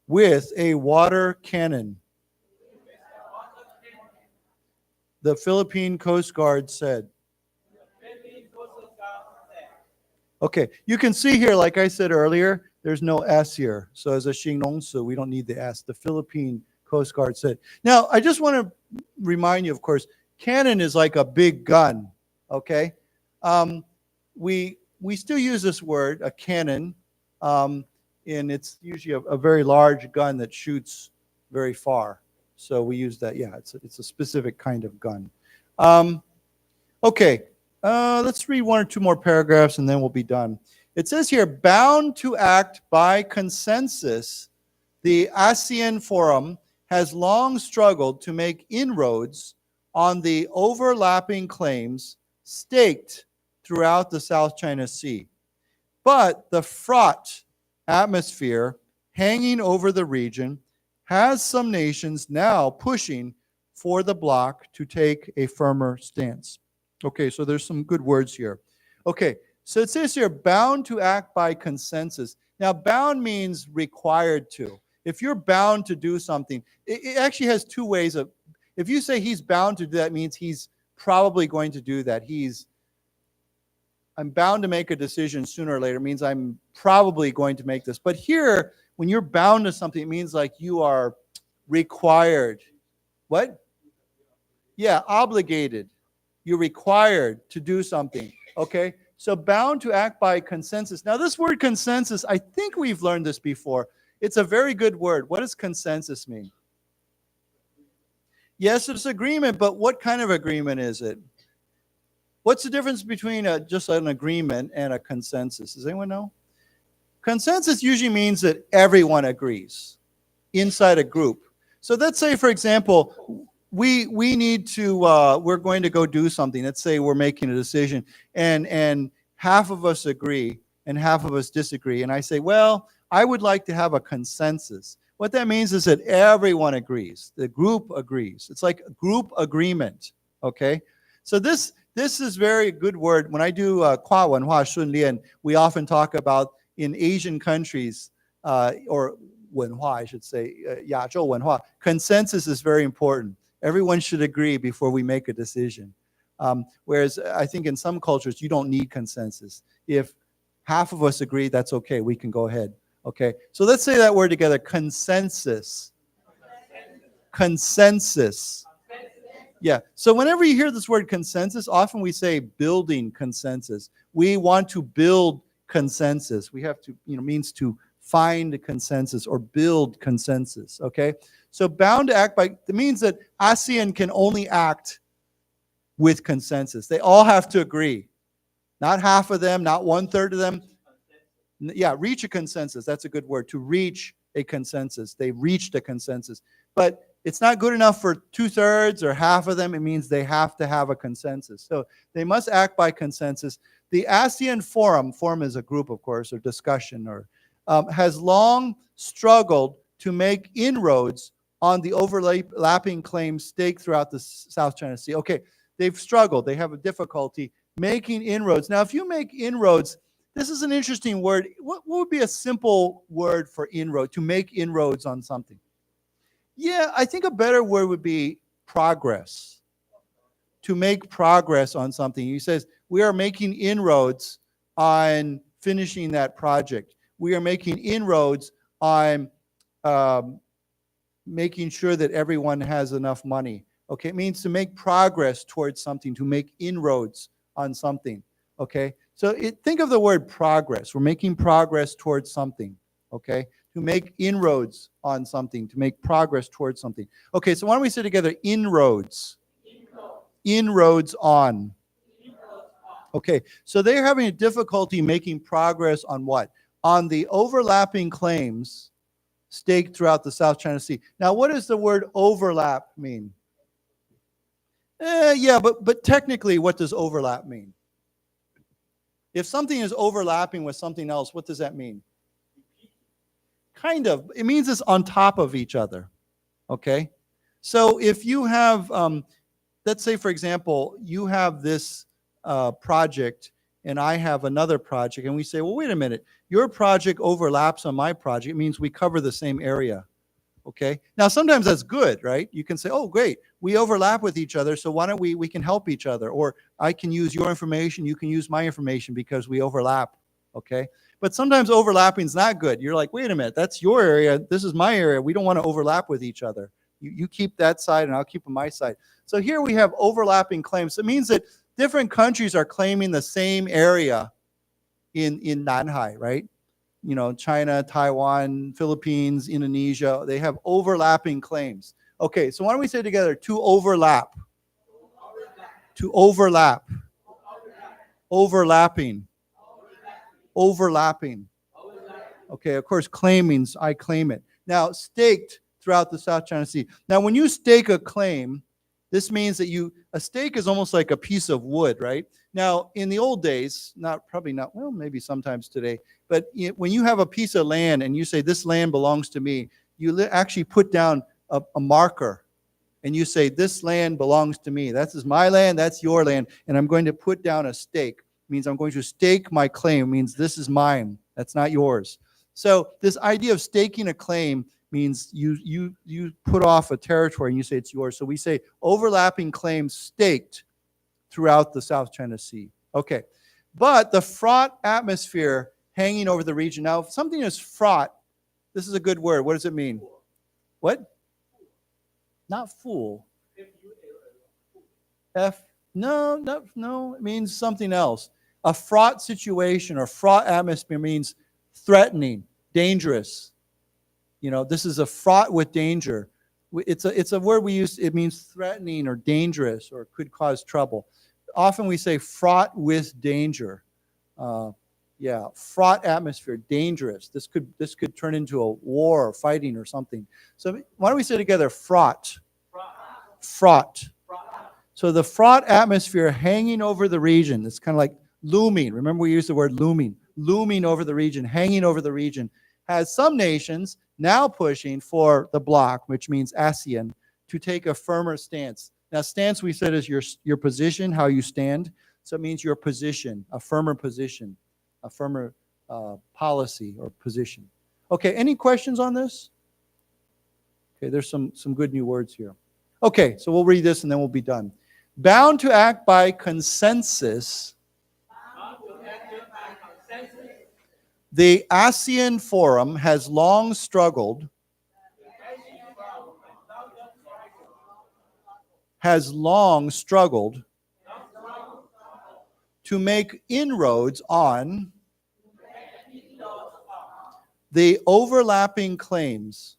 With a water cannon. The Philippine Coast Guard said. Okay, you can see here, like I said earlier, there's no S here. So as a 形容词, we don't need the S. The Philippine Coast Guard said. Now, I just want to remind you, of course, cannon is like a big gun, okay? We still use this word, a cannon, and it's usually a very large gun that shoots very far. So we use that, yeah, it's a specific kind of gun. Okay, let's read one or two more paragraphs and then we'll be done. It says here, bound to act by consensus, the ASEAN Forum has long struggled to make inroads on the overlapping claims staked throughout the South China Sea. But the fraught atmosphere hanging over the region has some nations now pushing for the bloc to take a firmer stance. Okay, so there's some good words here. Okay, so it says here, bound to act by consensus. Now, bound means required to. If you're bound to do something, it actually has two ways of, if you say he's bound to do that, means he's probably going to do that. I'm bound to make a decision sooner or later. It means I'm probably going to make this. But here, when you're bound to something, it means like you are required. What? Yeah, obligated. You're required to do something. Okay? So bound to act by consensus. Now, this word consensus, I think we've learned this before. It's a very good word. What does consensus mean? Yes, it's agreement, but what kind of agreement is it? What's the difference between just an agreement and a consensus? Does anyone know? Consensus usually means that everyone agrees inside a group. So let's say, for example, we need to, we're going to go do something. Let's say we're making a decision and half of us agree and half of us disagree. And I say, well, I would like to have a consensus. What that means is that everyone agrees. The group agrees. It's like a group agreement, okay? So this is very good word. When I do 跨文化训练, we often talk about in Asian countries, or 文化, I should say, 亚洲文化, consensus is very important. Everyone should agree before we make a decision. Whereas I think in some cultures, you don't need consensus. If half of us agree, that's okay. We can go ahead. Okay, so let's say that word together, consensus. Consensus. Yeah, so whenever you hear this word consensus, often we say building consensus. We want to build consensus. We have to, means to find consensus or build consensus, okay? So bound to act by, it means that ASEAN can only act with consensus. They all have to agree. Not half of them, not 1/3 of them. Yeah, reach a consensus. That's a good word, to reach a consensus. They reached a consensus. But it's not good enough for 2/3 or half of them. It means they have to have a consensus. So they must act by consensus. The ASEAN Forum is a group, of course, or discussion, or has long struggled to make inroads on the overlapping claims staked throughout the South China Sea. Okay, they've struggled. They have a difficulty making inroads. Now, if you make inroads, This is an interesting word. What would be a simple word for inroad, to make inroads on something? Yeah, I think a better word would be progress. To make progress on something. He says, we are making inroads on finishing that project. We are making inroads on making sure that everyone has enough money. Okay, it means to make progress towards something, to make inroads on something. Okay, so think of the word progress. We're making progress towards something. Okay, to make inroads on something, to make progress towards something. Okay, so why don't we say together inroads? Inroads on. Okay, so they're having a difficulty making progress on what? On the overlapping claims staked throughout the South China Sea. Now, what does the word overlap mean? Yeah, but technically, what does overlap mean? If something is overlapping with something else, what does that mean? Kind of. It means it's on top of each other. Okay? So if you have, let's say, for example, you have this project and I have another project, and we say, well, wait a minute, your project overlaps on my project. It means we cover the same area. Okay? Now, sometimes that's good, right? You can say, oh, great, we overlap with each other, so why don't we can help each other. Or I can use your information, you can use my information because we overlap. Okay? But sometimes overlapping is not good. You're like, wait a minute, that's your area, this is my area. We don't want to overlap with each other. You keep that side and I'll keep my side. So here we have overlapping claims. It means that different countries are claiming the same area in Nanhai, right? You know, China, Taiwan, Philippines, Indonesia, they have overlapping claims. Okay, so why don't we say together, to overlap. To overlap. Overlapping. Overlapping. Okay, of course, claim means I claim it. Now, staked throughout the South China Sea. Now, when you stake a claim, this means that a stake is almost like a piece of wood, right? Now, in the old days, probably not, well, maybe sometimes today, but when you have a piece of land and you say, this land belongs to me, you actually put down a marker and you say, this land belongs to me. That's my land, that's your land, and I'm going to put down a stake. It means I'm going to stake my claim. It means this is mine, that's not yours. So this idea of staking a claim means you put off a territory and you say it's yours. So we say overlapping claims staked throughout the South China Sea. Okay, but the fraught atmosphere hanging over the region. Now, if something is fraught, this is a good word. What does it mean? What? Not fool. No, it means something else. A fraught situation or fraught atmosphere means threatening, dangerous. You know, this is a fraught with danger. It's a word we use, it means threatening or dangerous or could cause trouble. Often we say fraught with danger. Fraught atmosphere, dangerous. This could turn into a war or fighting or something. So why don't we say together, fraught. Fraught. So the fraught atmosphere hanging over the region, it's kind of like looming. Remember we used the word looming. Looming over the region, hanging over the region, has some nations now pushing for the bloc, which means ASEAN, to take a firmer stance. Now, stance we said is your position, how you stand. So it means your position, a firmer position, a firmer policy or position. Okay, any questions on this? Okay, there's some good new words here. Okay, so we'll read this and then we'll be done. Bound to act by consensus, the ASEAN Forum has long struggled to make inroads on the overlapping claims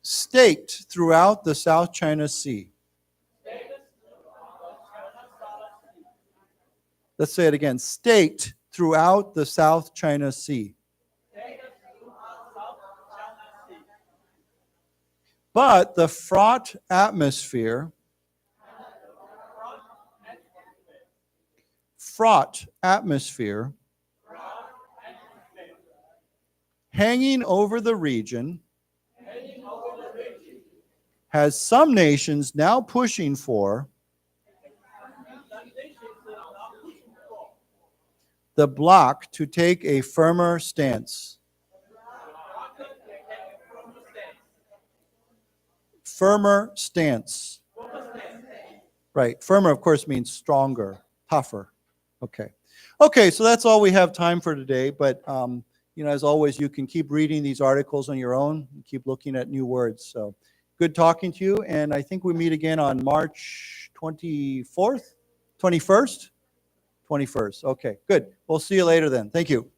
staked throughout the South China Sea. Let's say it again. Staked throughout the South China Sea. But the fraught atmosphere hanging over the region has some nations now pushing for the block to take a firmer stance. Firmer stance. Right. Firmer, of course, means stronger, tougher. Okay. Okay, so that's all we have time for today. But, as always, you can keep reading these articles on your own and keep looking at new words. So good talking to you. And I think we meet again on March 24th, 21st? 21st. Okay, good. We'll see you later then. Thank you.